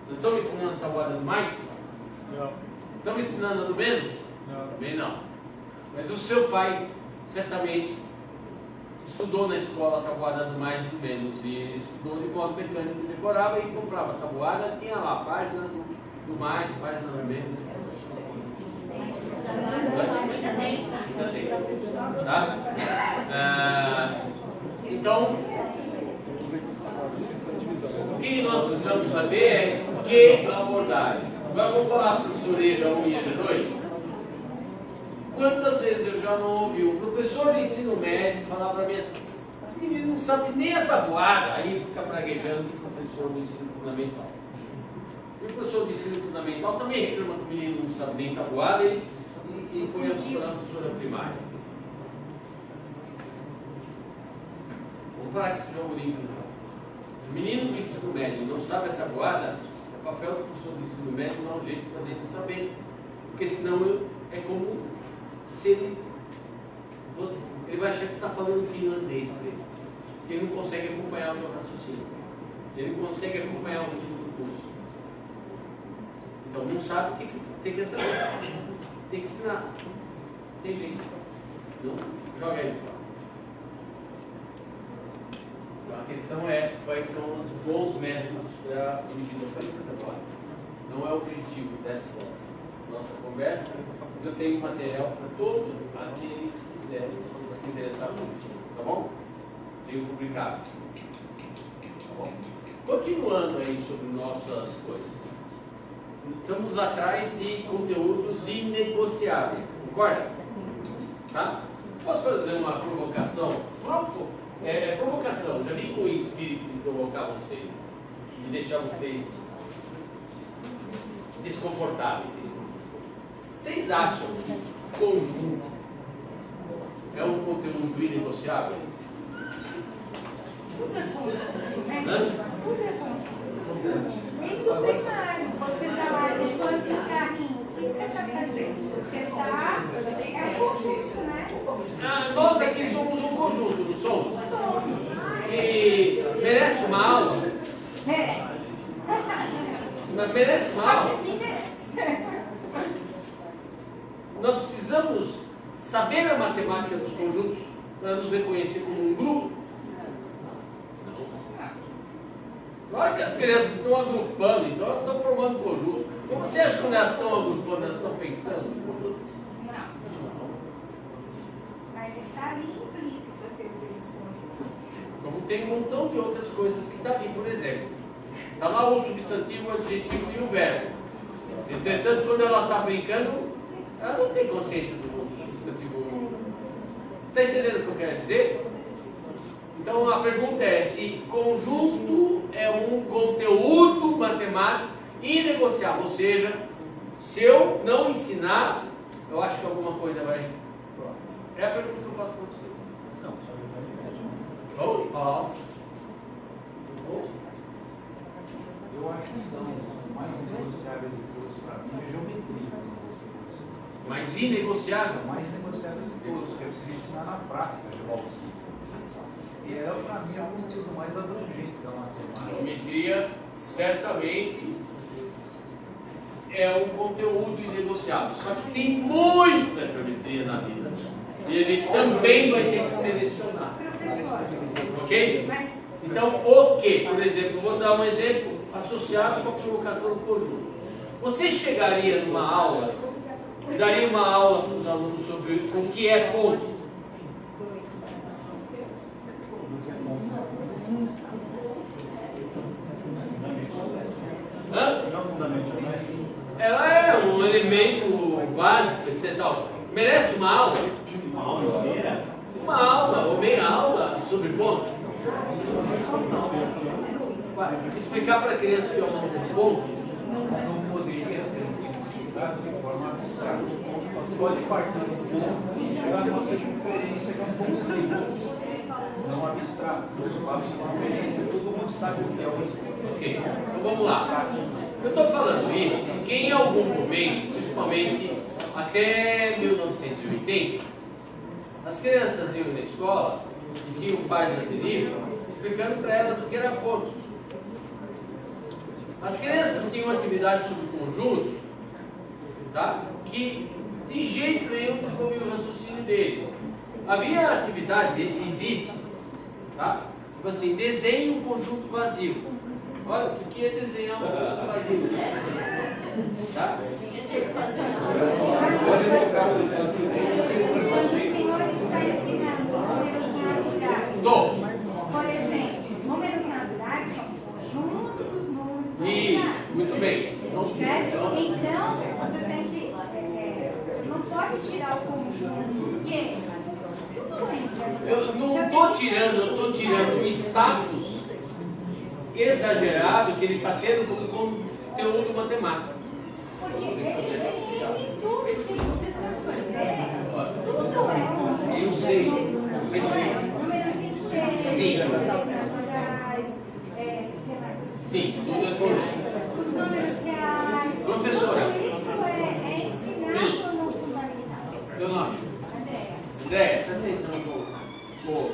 Vocês estão me ensinando tabuada do mais? Não. Estão me ensinando a do menos? Não. Também não. Mas o seu pai, certamente, estudou na escola a tabuada do mais e do menos. E estudou de modo mecânico, decorava e comprava a tabuada, tinha lá a página do mais, a página do menos. Tá? Então, o que nós precisamos saber é que abordagem. Agora vamos falar para o professor EJA1 e EJA2. Quantas vezes eu já não ouvi um professor de ensino médio falar para mim assim: esse menino não sabe nem a tabuada, aí fica praguejando com o professor do ensino fundamental. E o professor de ensino fundamental também reclama que o menino não sabe nem tabuada e põe a culpa na professora primária. Vamos parar com esse jogo limpo. Se o menino do ensino médio não sabe a tabuada, o papel do professor do ensino médio não é um jeito de fazer ele saber. Porque senão é como se ele vai achar que você está falando finlandês para ele. Porque ele não consegue acompanhar o seu raciocínio. Ele não consegue acompanhar o ritmo do curso. Então não sabe, tem que saber. Tem que ensinar. Tem jeito. Não joga ele fora. Então a questão é quais são os bons métodos para emitir a tabuada. Não é o objetivo dessa nossa conversa, mas eu tenho material para todo aquele que quiser se interessar muito, tá bom? Tenho publicado. Tá bom? Continuando aí sobre nossas coisas. Estamos atrás de conteúdos inegociáveis, concorda? Tá? Posso fazer uma provocação? Provocação, já vi com o espírito de provocar vocês, de deixar vocês desconfortáveis. Vocês acham que conjunto é um conteúdo inegociável? Desde o primário, você está lá depois dos carrinhos, o que você está fazendo? Você está. É um conjunto, né? Nós aqui somos um conjunto, não somos? E merece uma aula? Merece uma aula? Nós precisamos saber a matemática dos conjuntos para nos reconhecer como um grupo? Claro que as crianças estão agrupando, então elas estão formando conjuntos. Então você acha que quando elas estão agrupando, elas estão pensando em conjunto? Não. Mas está ali implícito a teoria dos conjuntos. Como tem um montão de outras coisas que está ali, por exemplo. Está lá o substantivo, o adjetivo e o verbo. Entretanto, quando ela está brincando, ela não tem consciência do substantivo. Você está entendendo o que eu quero dizer? Então a pergunta é se conjunto é um conteúdo matemático inegociável, ou seja, se eu não ensinar, eu acho que alguma coisa vai. É a pergunta que eu faço para vocês. Eu acho que o mais negociável de todos para mim é geometria. Mais inegociável? O mais negociável de todos, que eu preciso ensinar na prática, geometria. E ela, para mim, é o conteúdo mais abrangente da matemática. Geometria, certamente, é um conteúdo inegociável. Só que tem muita geometria na vida. E ele também vai ter que selecionar. Ok? Então, o que? Por exemplo, vou dar um exemplo associado com a provocação do conjunto. Você chegaria numa aula, daria uma aula para os alunos sobre o que é ponto? Ela é um elemento básico, etc. Merece uma aula? Uma aula ou meia aula sobre ponto? Explicar para a criança que é um ponto. Não poderia ser explicado de forma abstrata. Você pode partir do ponto e chegar numa circunferência que é um ponto simples, não abstrato. Você fala de circunferência, todo mundo sabe o que é uma circunferência. Ok, então vamos lá. Eu estou falando isso porque em algum momento, principalmente até 1980, as crianças iam na escola e tinham páginas de livro explicando para elas o que era ponto. As crianças tinham atividades sobre conjuntos, tá? Que de jeito nenhum desenvolviam o raciocínio deles. Havia atividades, existe, tá? Tipo assim, desenhe um conjunto vazio. Olha, o que é desenhar um conjunto vazio? Tá? Por exemplo, números naturais são o conjunto dos números naturais. Muito bem. Certo? Então, você tem que. Você não pode tirar o conjunto, porque tudo entra. Eu não estou tirando, eu estou tirando o status exagerado que ele está tendo como conteúdo matemático. Porque ele em tudo, se você só for ver, tudo é. Eu sei. Números inteiros, Sim. naturais, Sim, tudo é conjunto. os números reais. Professora. Tudo isso é ensinado no fundamental. Teu nome? Andréia. André, presta atenção um pouco.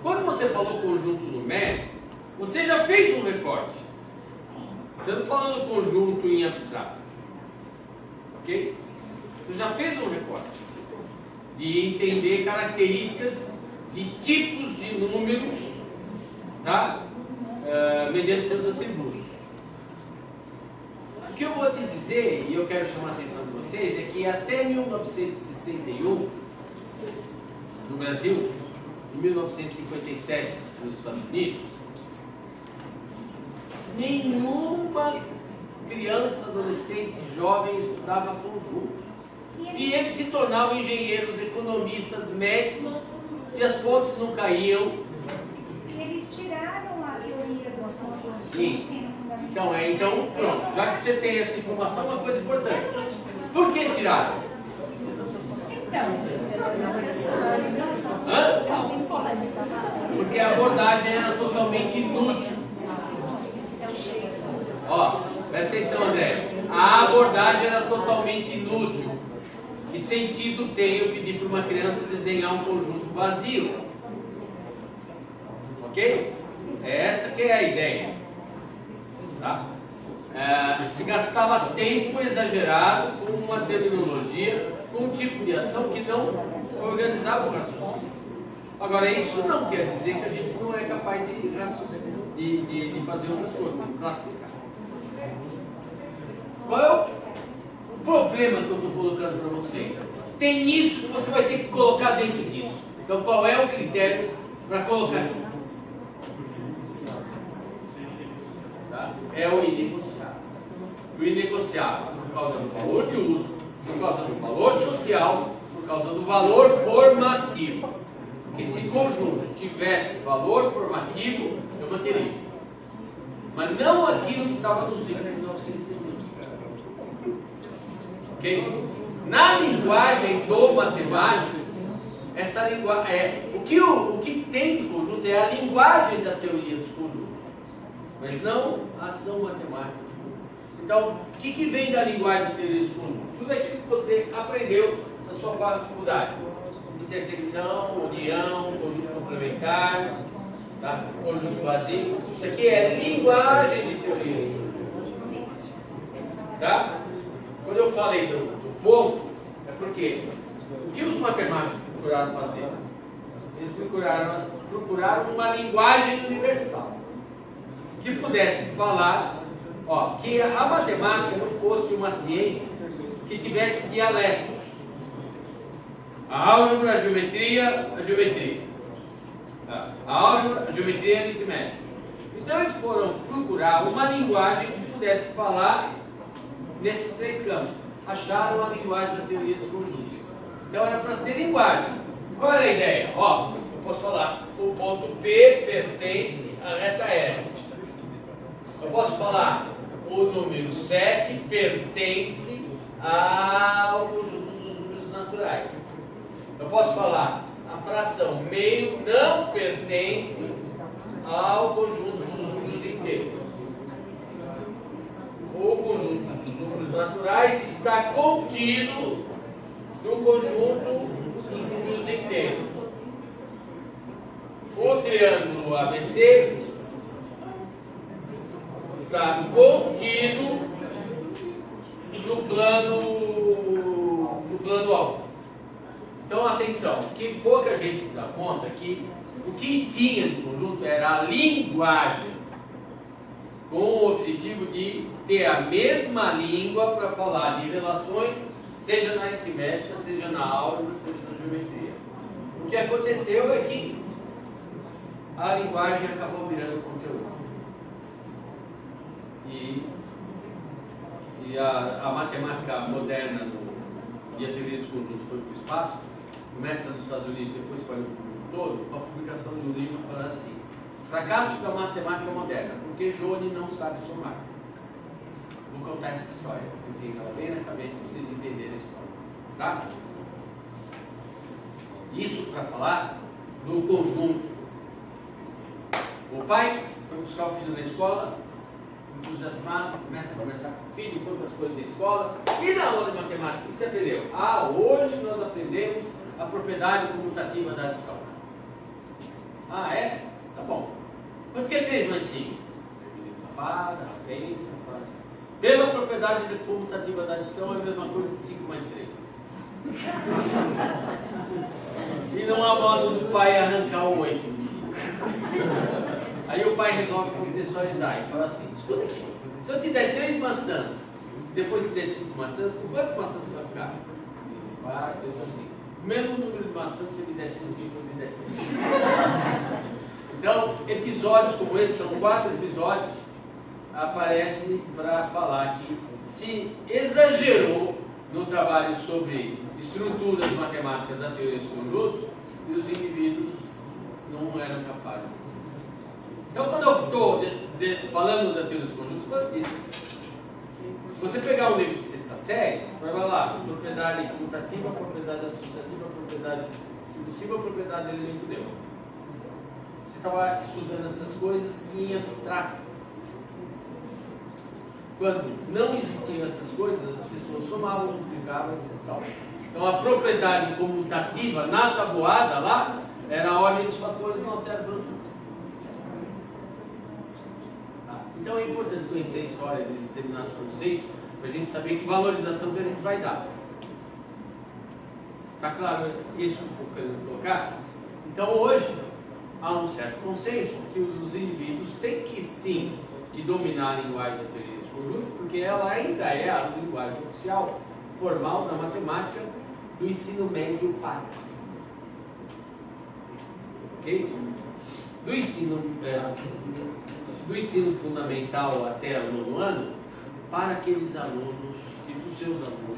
Quando você falou conjunto numérico, você já fez um recorte. Você não falou do conjunto em abstrato. Ok? Você já fez um recorte de entender características de tipos de números, tá? Mediante seus atributos. O que eu vou te dizer, e eu quero chamar a atenção de vocês, é que até 1961, no Brasil, em 1957, nos Estados Unidos, nenhuma criança, adolescente, jovem estudava conjuntos. E eles se tornavam engenheiros, economistas, médicos, e as pontes não caíam. E eles tiraram a teoria dos conjuntos do Sim. ensino fundamental. Então, pronto, já que você tem essa informação, uma coisa importante. Por que tiraram? Porque a abordagem era totalmente inútil. Ó, presta atenção, André. A abordagem era totalmente inútil. Que sentido tem eu pedir para uma criança desenhar um conjunto vazio? Ok? É essa que é a ideia. Tá? Se gastava tempo exagerado com uma terminologia, com um tipo de ação que não organizava o raciocínio. Agora, isso não quer dizer que a gente não é capaz de raciocinar, de fazer outras coisas, de classificar. Qual é o problema que eu estou colocando para você? Tem isso que você vai ter que colocar dentro disso. Então, qual é o critério para colocar aqui? Tá? É o inegociável. O inegociável por causa do valor de uso, por causa do valor social, por causa do valor formativo. Porque se conjunto tivesse valor formativo, eu manteria. Mas não aquilo que estava nos livros de 1950. Ok? Na linguagem do matemático, essa linguagem o que tem de conjunto é a linguagem da teoria dos conjuntos, mas não a ação matemática. Então, o que vem da linguagem da teoria dos conjuntos? Tudo aquilo que você aprendeu na sua faculdade: intersecção, união, conjunto complementar, tá? Conjunto vazio. Isso aqui é linguagem de teoria dos conjuntos. Tá? Quando eu falei do ponto, é porque o que os matemáticos procuraram fazer? Eles procuraram uma linguagem universal que pudesse falar, que a matemática não fosse uma ciência que tivesse dialetos. A álgebra, a geometria, a geometria. A álgebra, a geometria e a aritmética. Então eles foram procurar uma linguagem que pudesse falar nesses três campos. Acharam a linguagem da teoria dos conjuntos. Então era para ser linguagem. Qual era a ideia? posso falar, o ponto P pertence à reta R. Eu posso falar, o número 7 pertence ao conjunto dos números naturais. Eu posso falar, a fração meio não pertence ao conjunto dos números inteiros. O conjunto dos números naturais está contido no conjunto dos números inteiros. O triângulo ABC está contido no plano alto. Então, atenção, que pouca gente se dá conta que o que tinha no conjunto era a linguagem, com o objetivo de ter a mesma língua para falar de relações, seja na aritmética, seja na álgebra, seja na geometria. O que aconteceu é que a linguagem acabou virando conteúdo. E a matemática moderna e a teoria dos conjuntos foi para o espaço, começa nos Estados Unidos, depois para o mundo todo, com a publicação de um livro falando assim: fracasso da matemática moderna, porque Johnny não sabe somar. Vou contar essa história, porque ela bem na cabeça para vocês entenderem a história. Tá? Isso para falar do conjunto. O pai foi buscar o filho na escola, entusiasmado, começa a conversar com o filho, conta as coisas da escola. E na aula de matemática, o que você aprendeu? Ah, hoje nós aprendemos a propriedade comutativa da adição. Ah, é? Tá bom. Quanto que é 3 mais 5? Apaga, pensa, faz. Pela propriedade comutativa da adição é a mesma coisa que 5 mais 3. E não há modo do pai arrancar o 8. Aí o pai resolve contextualizar e fala assim: escuta aqui, se eu te der 3 maçãs, depois te der 5 maçãs, com quantas maçãs você vai ficar? 4, assim. O mesmo número de maçãs, se eu me der 5, eu me der 3. Então, episódios como esse, são 4 episódios, aparecem para falar que se exagerou no trabalho sobre estruturas matemáticas da teoria dos conjuntos e os indivíduos não eram capazes. Então, quando eu estou falando da teoria dos conjuntos, se você pegar o livro de 6ª série, vai lá, propriedade comutativa, propriedade associativa, propriedade exclusiva, propriedade de elemento neutro. Você estava estudando essas coisas em abstrato. Quando não existiam essas coisas, as pessoas somavam, multiplicavam, etc. Então, a propriedade comutativa na tabuada lá era a ordem dos fatores não altera o produto. Então é importante conhecer a história de determinados conceitos para a gente saber que valorização que a gente vai dar. Está claro isso que eu quero colocar? Então hoje há um certo consenso que os indivíduos têm que sim de dominar a linguagem da teoria dos conjuntos, porque ela ainda é a linguagem oficial formal da matemática do ensino médio pagas. Ok? Do ensino fundamental até o 9º ano, para aqueles alunos e para os seus alunos,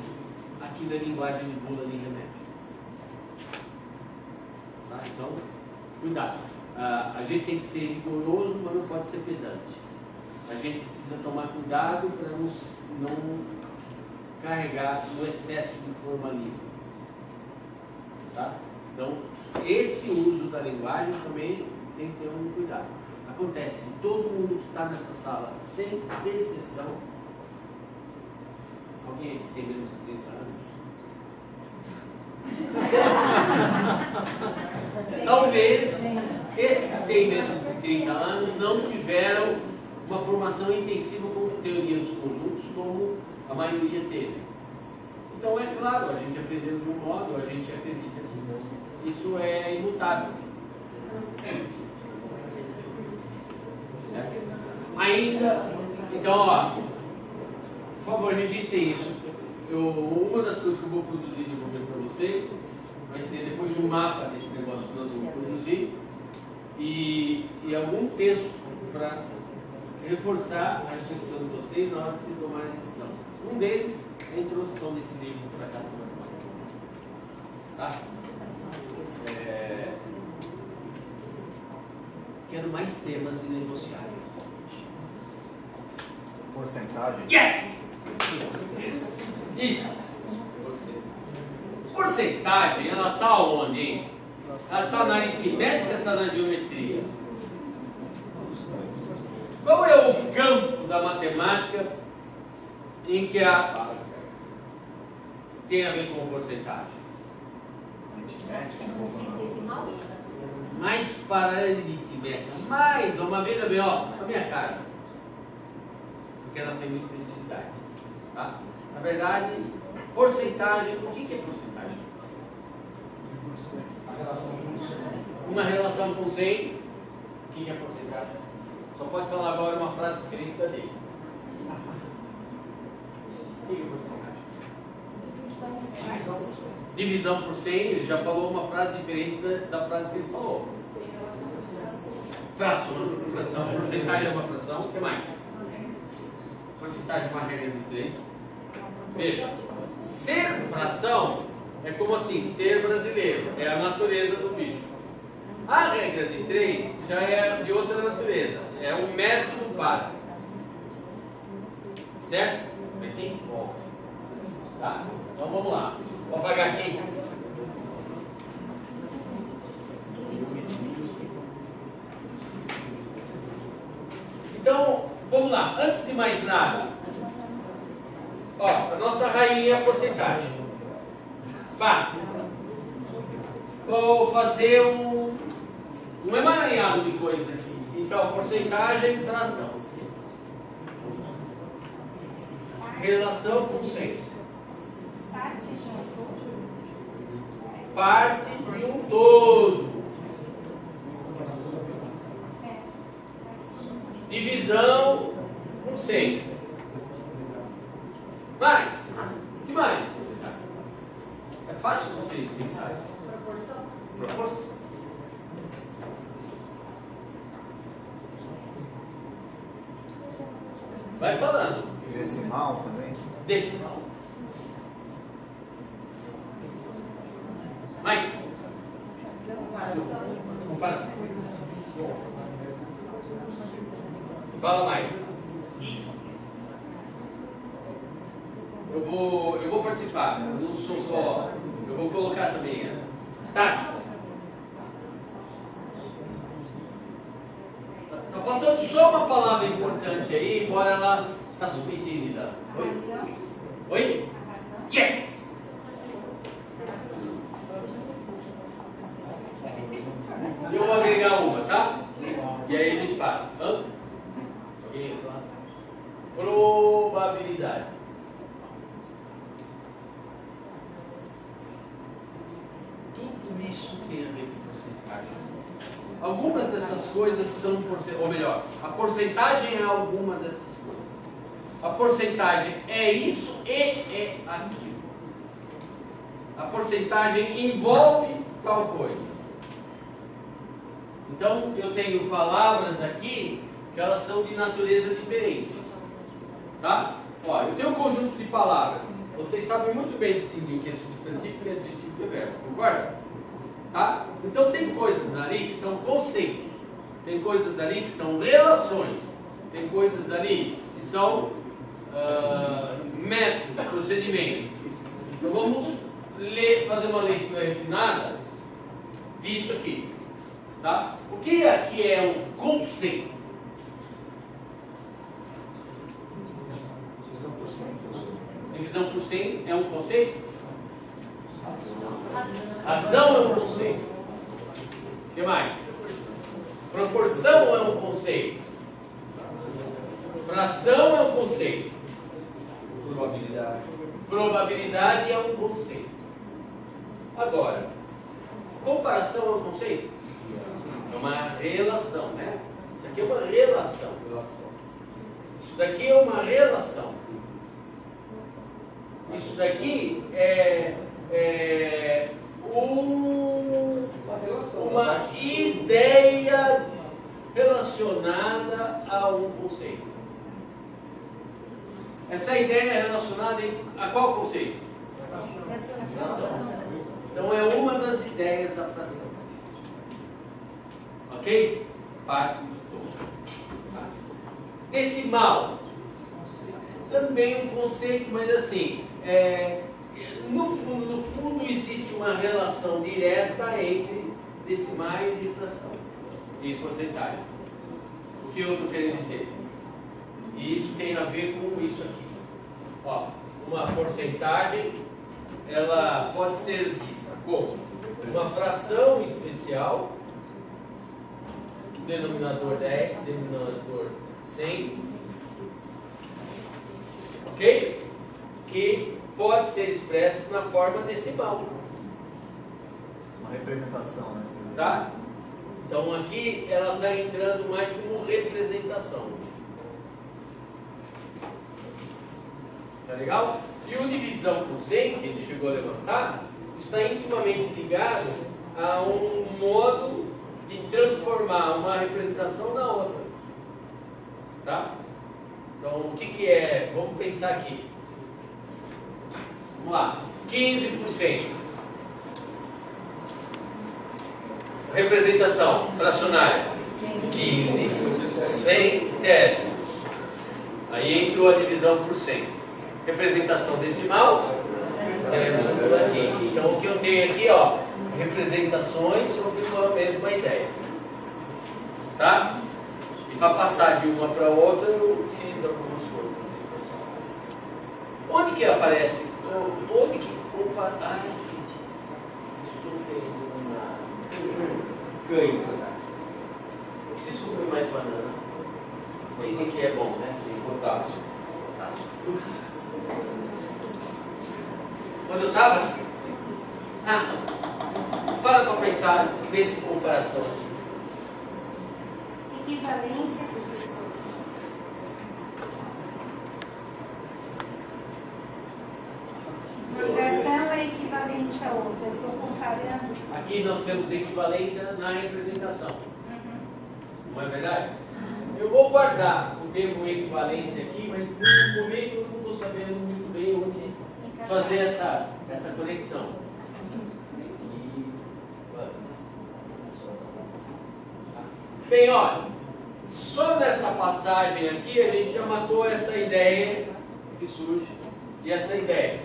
aquilo é linguagem de bula de remédio. Tá? Então, cuidado. A gente tem que ser rigoroso, mas não pode ser pedante. A gente precisa tomar cuidado para não carregar no excesso de formalismo. Tá? Então, esse uso da linguagem também tem que ter um cuidado. Acontece que todo mundo que está nessa sala, sem exceção, alguém aqui tem menos de 30 anos? Talvez esses que têm menos de 30 anos não tiveram uma formação intensiva com teoria dos conjuntos como a maioria teve. Então é claro, a gente aprendeu de um modo, a gente acredita que isso é imutável. Ainda, então, ó, por favor, registrem isso. Uma das coisas que eu vou produzir e devolver para vocês vai ser depois um mapa desse negócio que nós vamos produzir e algum texto para reforçar a reflexão de vocês na hora de vocês tomarem a decisão. Um deles é a introdução desse livro, O Fracasso da Matemática. Tá? quero mais temas inegociáveis. Porcentagem? Yes! Isso! Porcentagem, ela está onde, hein? Ela está na aritmética, está na geometria. Qual é o campo da matemática em que tem a ver com porcentagem? Decimal? Mais para a aritmética. Mais, uma vez bem, ó, a minha cara. Porque ela tem uma especificidade. Tá? Na verdade, porcentagem, o que é porcentagem? Uma relação com 100. O que é porcentagem? Só pode falar agora uma frase diferente da dele. O que é porcentagem? Divisão por 100, ele já falou uma frase diferente da frase que ele falou. Fração. Porcentagem é uma fração. O que mais? Porcentagem é uma regra de 3. Veja, ser fração é como assim, ser brasileiro. É a natureza do bicho. A regra de 3 já é de outra natureza. É um método para. Certo? Foi assim? Bom. Tá? Então vamos lá. Vou apagar aqui. Então, vamos lá. Antes de mais nada, ó, a nossa rainha é a porcentagem. Pá. Vou fazer um emaranhado de coisas aqui. Então, porcentagem, fração. Relação com 100. Parte de um todo. Divisão por 100. Mais. O que mais? É fácil vocês pensarem. Proporção. Vai falando. Decimal também? Decimal. Mais. Comparação. Fala mais. Eu vou participar. Eu não sou só. Eu vou colocar também. Taxa. Tá faltando só uma palavra importante aí, embora ela está subentendida. Oi? Oi? Yes! Eu vou agregar uma, tá? E aí a gente para. Hã? Alguém fala? Probabilidade. Tudo isso tem a ver com porcentagem. Algumas dessas coisas são porcentagem, ou melhor, a porcentagem é alguma dessas coisas. A porcentagem é isso e é aquilo. A porcentagem envolve tal coisa. Então, eu tenho palavras aqui que elas são de natureza diferente. Tá? Ó, eu tenho um conjunto de palavras. Vocês sabem muito bem distinguir o que é substantivo e o que é adjetivo e verbo. Concorda? Tá? Então, tem coisas ali que são conceitos. Tem coisas ali que são relações. Tem coisas ali que são métodos, procedimentos. Então, vamos fazer uma leitura refinada disso aqui. Tá? O que aqui é um conceito? Divisão por 100 é um conceito? Razão é um conceito. O que mais? Proporção é um conceito. Fração é um conceito. Probabilidade é um conceito. Agora, comparação é um conceito? É uma relação, né? Isso aqui é uma relação. Isso daqui é uma relação. Isso daqui é uma ideia relacionada a um conceito. Essa ideia é relacionada a qual conceito? Fração. Então é uma das ideias da fração. Ok? parte do todo. Tá? Decimal. Também um conceito, mas assim, no fundo existe uma relação direta entre decimais e fração, e porcentagem. O que eu estou querendo dizer? E isso tem a ver com isso aqui. Ó, uma porcentagem, ela pode ser vista como uma fração especial, denominador 10, denominador 100, ok? Que pode ser expressa na forma decimal. Uma representação, né? Tá? Então aqui ela está entrando mais como representação. Tá legal? E o divisão por 100, que ele chegou a levantar, está intimamente ligado a um modo de transformar uma representação na outra. Tá? Então o que é? Vamos pensar aqui. Vamos lá. 15%. Representação fracionária. 15, 100 décimos. Aí entrou a divisão por 100. Representação decimal, temos aqui. Então o que eu tenho aqui, ó, representações sobre uma mesma ideia. Tá? E para passar de uma para outra, eu fiz algumas coisas. Onde que aparece? Onde que. Opa, ai, gente. Estou tendo uma ganho. Eu preciso comer mais banana. Dizem que é bom, né? Tem potássio. Quando eu estava, para pensar nesse comparação aqui. Equivalência, professor. Uma fração é equivalente a outra. Eu estou comparando. Aqui nós temos equivalência na representação. Não é verdade? Eu vou guardar o termo equivalência aqui, mas no momento eu não estou sabendo muito bem onde fazer essa conexão. Bem, olha, só nessa passagem aqui a gente já matou essa ideia que surge e essa ideia.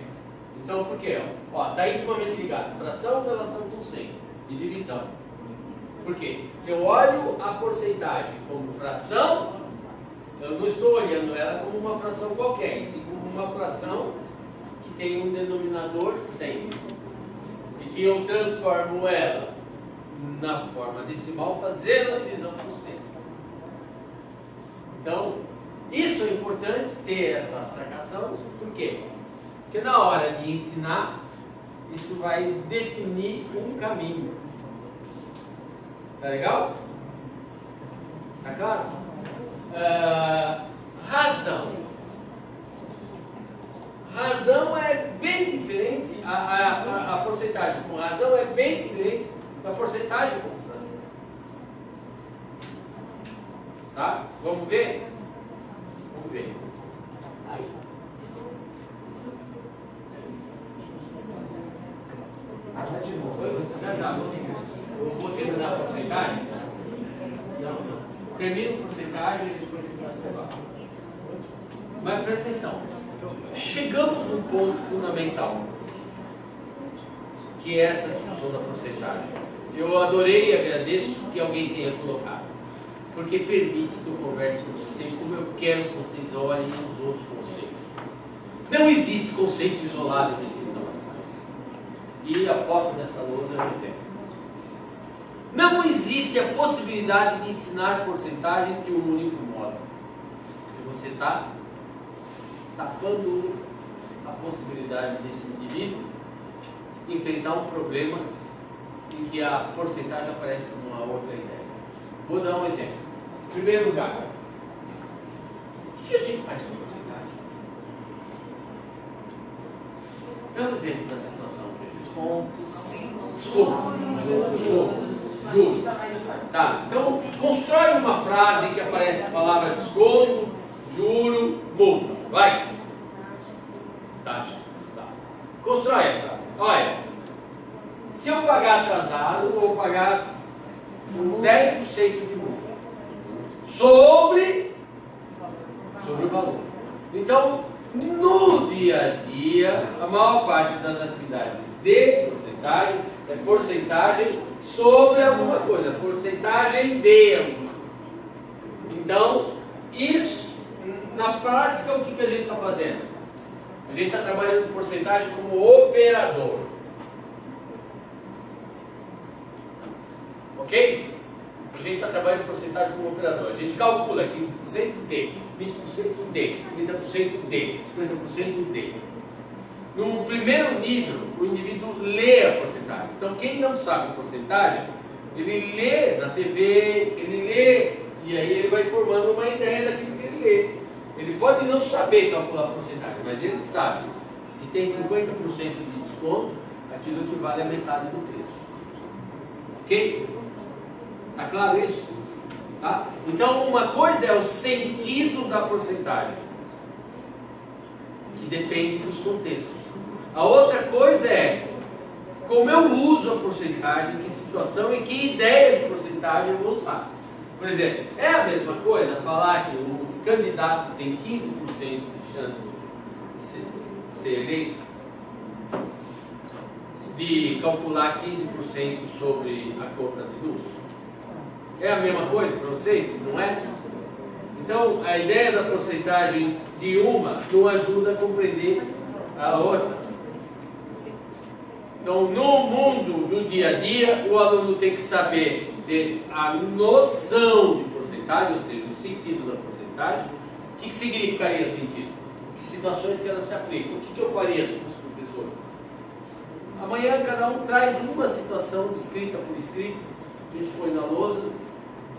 Então, por quê? Está intimamente ligado. Fração, relação com 100 e divisão. Por quê? Se eu olho a porcentagem como fração, eu não estou olhando ela como uma fração qualquer, e sim como uma fração que tem um denominador 100. E que eu transformo ela na forma decimal, fazendo a divisão por 100. Então, isso é importante ter essa sacação. Por quê? Porque na hora de ensinar, isso vai definir um caminho. Tá legal? Tá claro? Razão. Razão é bem diferente, a porcentagem com razão é bem diferente da porcentagem com fração. Tá? Vamos ver? Vamos ver. Eu vou terminar a porcentagem? Não. Termino a porcentagem e depois mas presta atenção. Chegamos num ponto fundamental, que é essa discussão da porcentagem. Eu adorei e agradeço que alguém tenha colocado, porque permite que eu converse com vocês como eu quero que vocês olhem os outros conceitos. Não existe conceito isolado de ensino da passagem. E a foto dessa lousa é um exemplo. Não existe a possibilidade de ensinar porcentagem de um único modo. E você está tapando a possibilidade desse indivíduo enfrentar um problema em que a porcentagem aparece como uma outra ideia. Vou dar um exemplo. Em primeiro lugar, o que a gente faz com porcentagem? Dá um exemplo da situação. Descontos. Juros. Tá, então constrói uma frase que aparece a palavra desconto, juro, multa. Vai. Taxa. Tá. Constrói a frase. Olha, se eu pagar atrasado, eu vou pagar 10% de multa. sobre o valor. Então, no dia a dia, a maior parte das atividades de porcentagem é porcentagem sobre alguma coisa, porcentagem de alguma coisa. Então, isso, na prática, o que a gente está fazendo? A gente está trabalhando com porcentagem como operador. Ok? A gente está trabalhando porcentagem como operador. A gente calcula 15% de, 20% de, 30% de, 50% de. No primeiro nível, o indivíduo lê a porcentagem. Então, quem não sabe porcentagem, ele lê na TV, ele lê, e aí ele vai formando uma ideia daquilo que ele lê. Ele pode não saber calcular a porcentagem, mas ele sabe que se tem 50% de desconto, aquilo equivale a metade do preço. Ok? Está claro isso? Tá? Então, uma coisa é o sentido da porcentagem, que depende dos contextos. A outra coisa é como eu uso a porcentagem, que situação e que ideia de porcentagem eu vou usar. Por exemplo, é a mesma coisa falar que o candidato tem 15% de chance de ser eleito, de calcular 15% sobre a conta de luz? É a mesma coisa para vocês? Não é? Então, a ideia da porcentagem de uma não ajuda a compreender a outra. Então, no mundo do dia a dia, o aluno tem que saber ter a noção de porcentagem, ou seja, o sentido da porcentagem. O que significaria o sentido? Que situações que ela se aplicam? O que eu faria com os professores? Amanhã cada um traz uma situação descrita por escrito, a gente põe na lousa,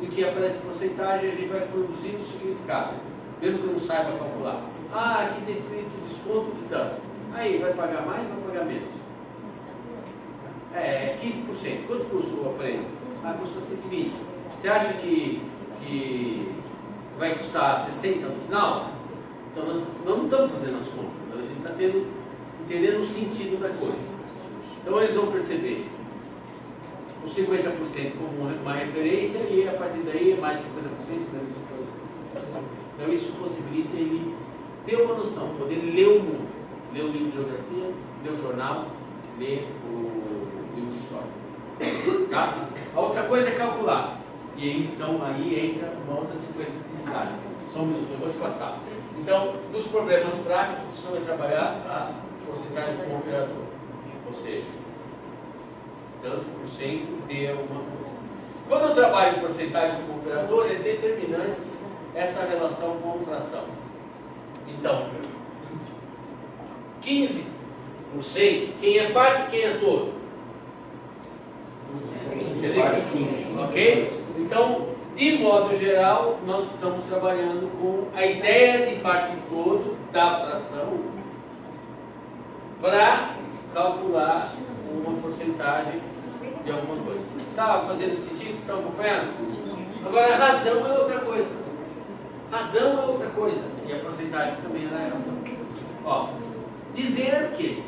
em que aparece porcentagem, a gente vai produzindo o significado, mesmo que eu não saiba calcular. Ah, aqui está escrito desconto de tanto. Aí, vai pagar mais ou vai pagar menos? 15%. Quanto custa o aparelho? Ah, custa 120. Você acha que vai custar 60 no final? Então, nós não estamos fazendo as contas. A gente está entendendo o sentido da coisa. Então, eles vão perceber os 50% como uma referência e, a partir daí, mais 50%, menos 50%. Então, isso possibilita ele ter uma noção, poder ler o mundo, ler o livro de geografia, ler o jornal, ler o livro de história. Tá? A outra coisa é calcular. E aí, então, aí entra uma outra sequência de aprendizagem. Só um minuto, eu vou te passar. Então, dos problemas práticos, são trabalhar a porcentagem como operador. Ou seja, tanto por cento de alguma coisa. Quando eu trabalho em porcentagem como operador, é determinante essa relação com a fração. Então, 15%, quem é parte e quem é todo? Ok? Então, de modo geral, nós estamos trabalhando com a ideia de parte e todo da fração para calcular uma porcentagem de alguma coisa. Está fazendo sentido? Estão acompanhando? Agora, a razão é outra coisa. Razão é outra coisa. E a porcentagem também é razão. Ó, dizer que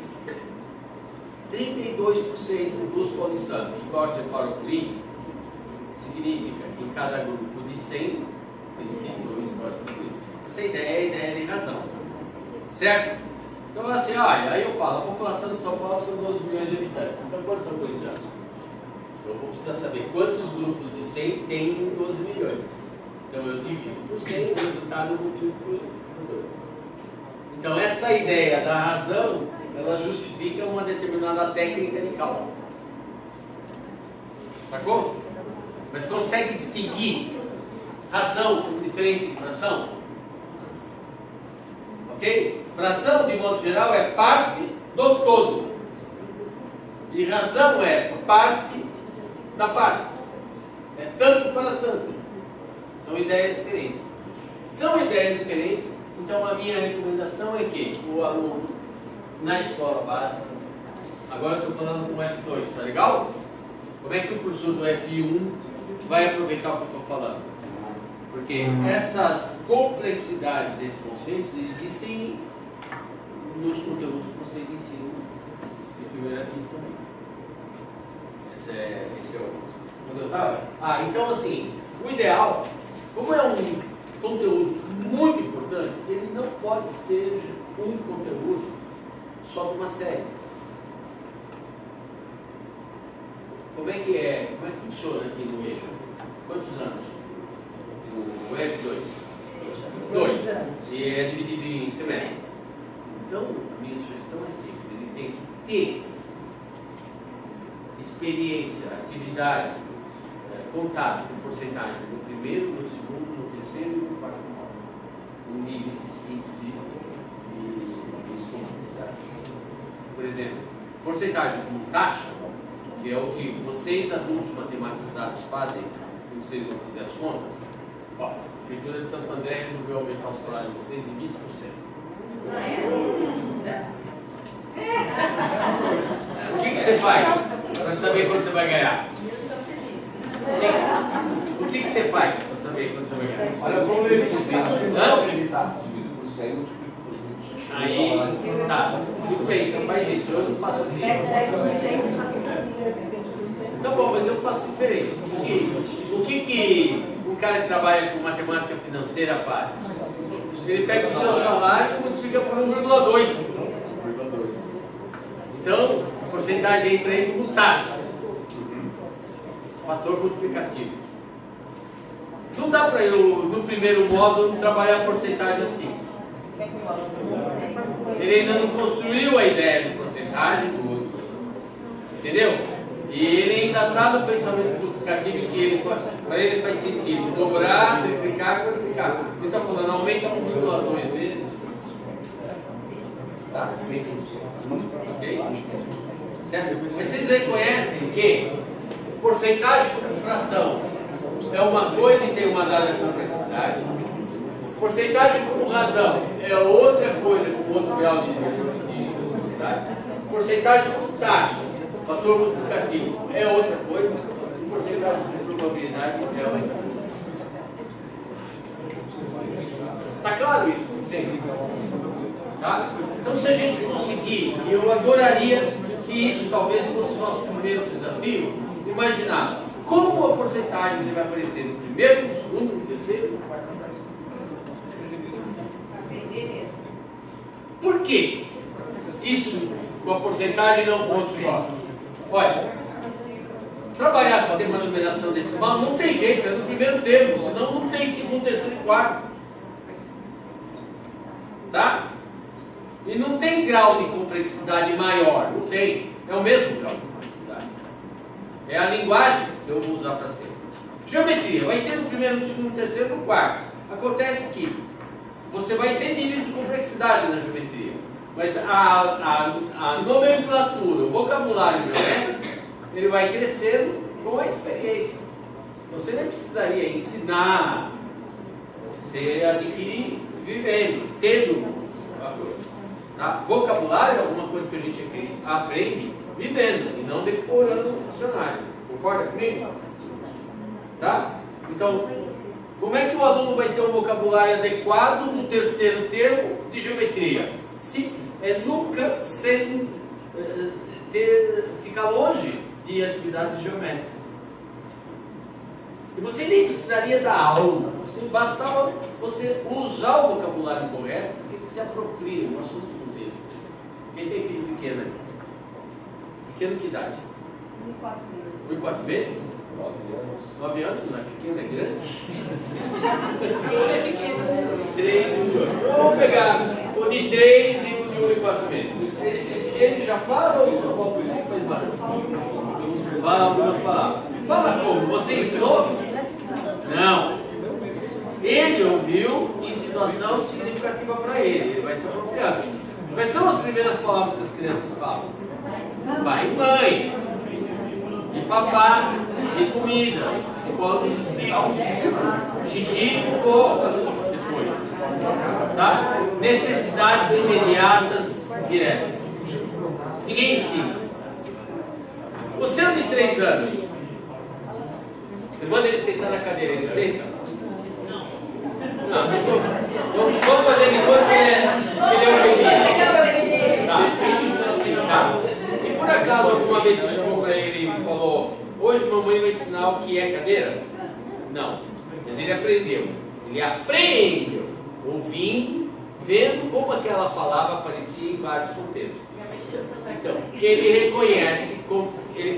32% dos paulistanos torcem para o Corinthians significa que em cada grupo de 100, 32 torcem para o Corinthians. Essa ideia é a ideia de razão. Certo? Então, assim, olha, aí eu falo, a população de São Paulo são 12 milhões de habitantes. Então, quantos são corintianos? Eu vou precisar saber quantos grupos de 100 tem 12 milhões. Então, eu divido por 100, o resultado eu multiplico por 2. Então, essa ideia da razão, ela justifica uma determinada técnica de cálculo. Sacou? Mas consegue distinguir razão como diferente de fração? Ok? Fração, de modo geral, é parte do todo. E razão é parte da parte. É tanto para tanto. São ideias diferentes. São ideias diferentes, então a minha recomendação é que o aluno, na escola básica, agora eu estou falando com o F2, tá legal? Como é que o professor do F1 vai aproveitar o que eu estou falando? Porque essas complexidades desses conceitos existem nos conteúdos que vocês ensinam de primeiro a quinto também. Esse é o... Onde eu estava? Então assim, o ideal Como é um conteúdo muito importante, ele não pode ser um conteúdo só de uma série. Como é que funciona aqui no eixo? Quantos anos? O F2? 2. E é dividido em semestres. Então, a minha sugestão é simples, ele tem que ter experiência, atividade, contato com porcentagem no primeiro, no segundo, no terceiro e no quarto módulo. Um nível distinto de complexidade. Por exemplo, porcentagem como taxa, que é o que vocês adultos matematizados fazem, e vocês vão fazer as contas. Ó, a Prefeitura de Santo André resolveu aumentar o salário de vocês em 20%. O que você faz para saber quanto você vai ganhar? O que você faz para saber quanto você vai ganhar? Olha, vamos ler por 20. Não? Dividido por 100, multiplica por 20. Aí, tá. Muito bem, você faz isso. Eu não faço assim. 10%, Tá bom, mas eu faço diferente. O que um cara que trabalha com matemática financeira faz? Ele pega o seu salário e multiplica por 1,2. Então, a porcentagem entra aí como taxa. Fator multiplicativo. Não dá para eu, no primeiro módulo, trabalhar a porcentagem assim. Ele ainda não construiu a ideia de porcentagem, entendeu? E ele ainda está no pensamento multiplicativo que para ele faz sentido dobrar, triplicar, quadruplicar. Ele está falando, aumenta 1,2 vezes. Tá, 100%. Ok? Certo? Mas vocês reconhecem que porcentagem por fração é uma coisa e tem uma dada complexidade. Porcentagem como razão é outra coisa com outro grau de complexidade. Porcentagem como taxa, fator multiplicativo, é outra coisa. Porcentagem de probabilidade é outra coisa. Está claro isso? Sim. Tá? Então, se a gente conseguir, e eu adoraria que isso talvez fosse o nosso primeiro desafio, imaginar como a porcentagem vai aparecer no primeiro, no segundo, no terceiro, no quarto. Por que isso com a porcentagem não ponto só? Olha, trabalhar sistema de numeração decimal não tem jeito, é no primeiro termo, senão não tem segundo, terceiro e quarto. Tá? E não tem grau de complexidade maior, não tem, é o mesmo grau de complexidade. É a linguagem que eu vou usar para ser. Geometria, vai ter no primeiro, no segundo, no terceiro e no quarto. Acontece que você vai ter níveis de complexidade na geometria, mas a nomenclatura, o vocabulário geométrico, ele vai crescendo com a experiência. Você nem precisaria ensinar, você adquirir vivendo, tendo a coisa. Tá? Vocabulário é alguma coisa que a gente aprende vivendo e não decorando no funcionário. Concorda comigo? Tá? Então, como é que o aluno vai ter um vocabulário adequado no terceiro termo de geometria? Simples, é nunca ficar longe de atividades geométricas. E você nem precisaria dar aula, bastava você usar o vocabulário correto, porque ele se apropria do assunto do texto. Quem tem filho pequeno aí? Pequeno que idade? 1 e 4 meses. 1 e 4 meses? 9 anos, não é pequeno, é grande? Ele é pequeno. 3 e 2. Vamos pegar o de 3 e o de 1 e 4 meses. Ele já fala ou só fala por si faz barulho? Fala algumas palavras. Fala como? Você ensinou? Não. Ele ouviu em situação significativa para ele. Ele vai se apropriar. Quais são as primeiras palavras que as crianças falam? Pai e mãe. E papá. E comida. Psicólogo de hospital. Xixi e cocô. Depois. Tá? Necessidades imediatas diretas. Ninguém ensina. O seu de 3 anos, você manda ele sentar na cadeira, ele senta? Não, vamos fazer de conta que ele é um bebê. Tá. Se por acaso alguma vez você chegou para ele e falou, hoje mamãe vai ensinar o que é cadeira? Não, mas ele aprendeu. Ele aprendeu, ouvindo, vendo como aquela palavra aparecia em vários contextos. Então, ele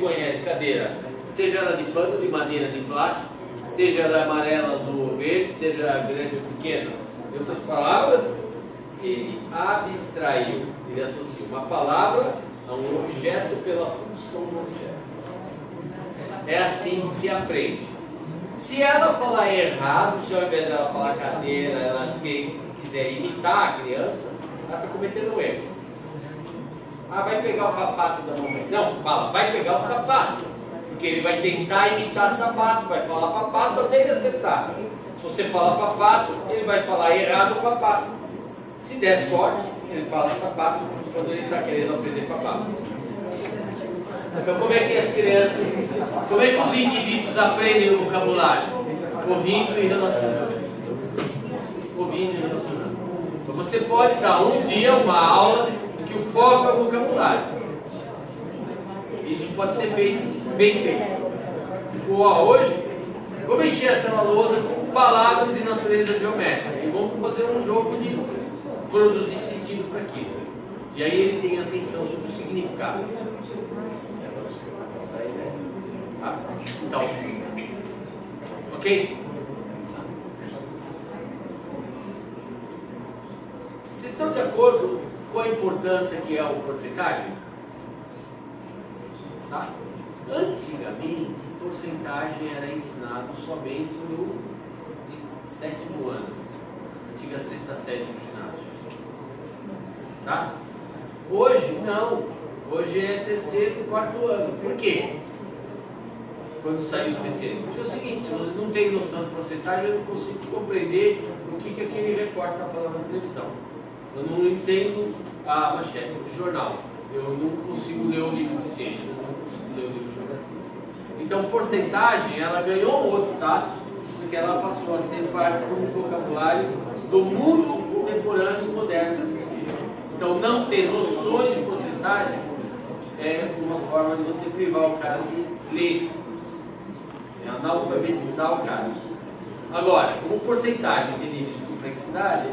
conhece cadeira, seja ela de pano, de madeira, de plástico, seja ela amarela, azul ou verde, seja grande ou pequena. Em outras palavras, ele abstraiu, ele associa uma palavra a um objeto pela função do objeto. É assim que se aprende. Se ela falar errado, se ao invés dela falar cadeira, ela quiser imitar a criança, ela está cometendo um erro. Ah, vai pegar o sapato da mamãe. Não, fala, vai pegar o sapato. Porque ele vai tentar imitar sapato, vai falar papato até ele acertar. Se você fala papato, ele vai falar errado o papato. Se der sorte, ele fala sapato quando ele está querendo aprender papato. Então, como é que as crianças, como é que os indivíduos aprendem o vocabulário? Ouvindo e relacionando. Ouvindo e relacionando. Então, você pode dar um dia uma aula em que o foco é o vocabulário. Isso pode ser feito, bem feito. Tipo, hoje, vamos encher aquela lousa com palavras de natureza geométrica. E vamos fazer um jogo de produzir sentido para aquilo. E aí ele tem atenção sobre o significado. Então, ok? Vocês estão de acordo com a importância que é o porcentagem? Tá? Antigamente, porcentagem era ensinado somente no 7º ano, antiga 6ª série do ginásio. Tá? Hoje, não. Hoje é 3º e 4º ano. Por quê? Quando saiu o especialista. Porque é o seguinte, se vocês não têm noção de porcentagem, eu não consigo compreender o que aquele repórter está falando na televisão. Eu não entendo a manchete do jornal. Eu não consigo ler o livro de ciências, eu não consigo ler o livro de geografia. Então, porcentagem, ela ganhou um outro status, porque ela passou a ser parte do vocabulário do mundo contemporâneo e moderno. Então, não ter noções de porcentagem é uma forma de você privar o cara de ler. É analfabetizar o cara. Agora, como porcentagem de nível de complexidade,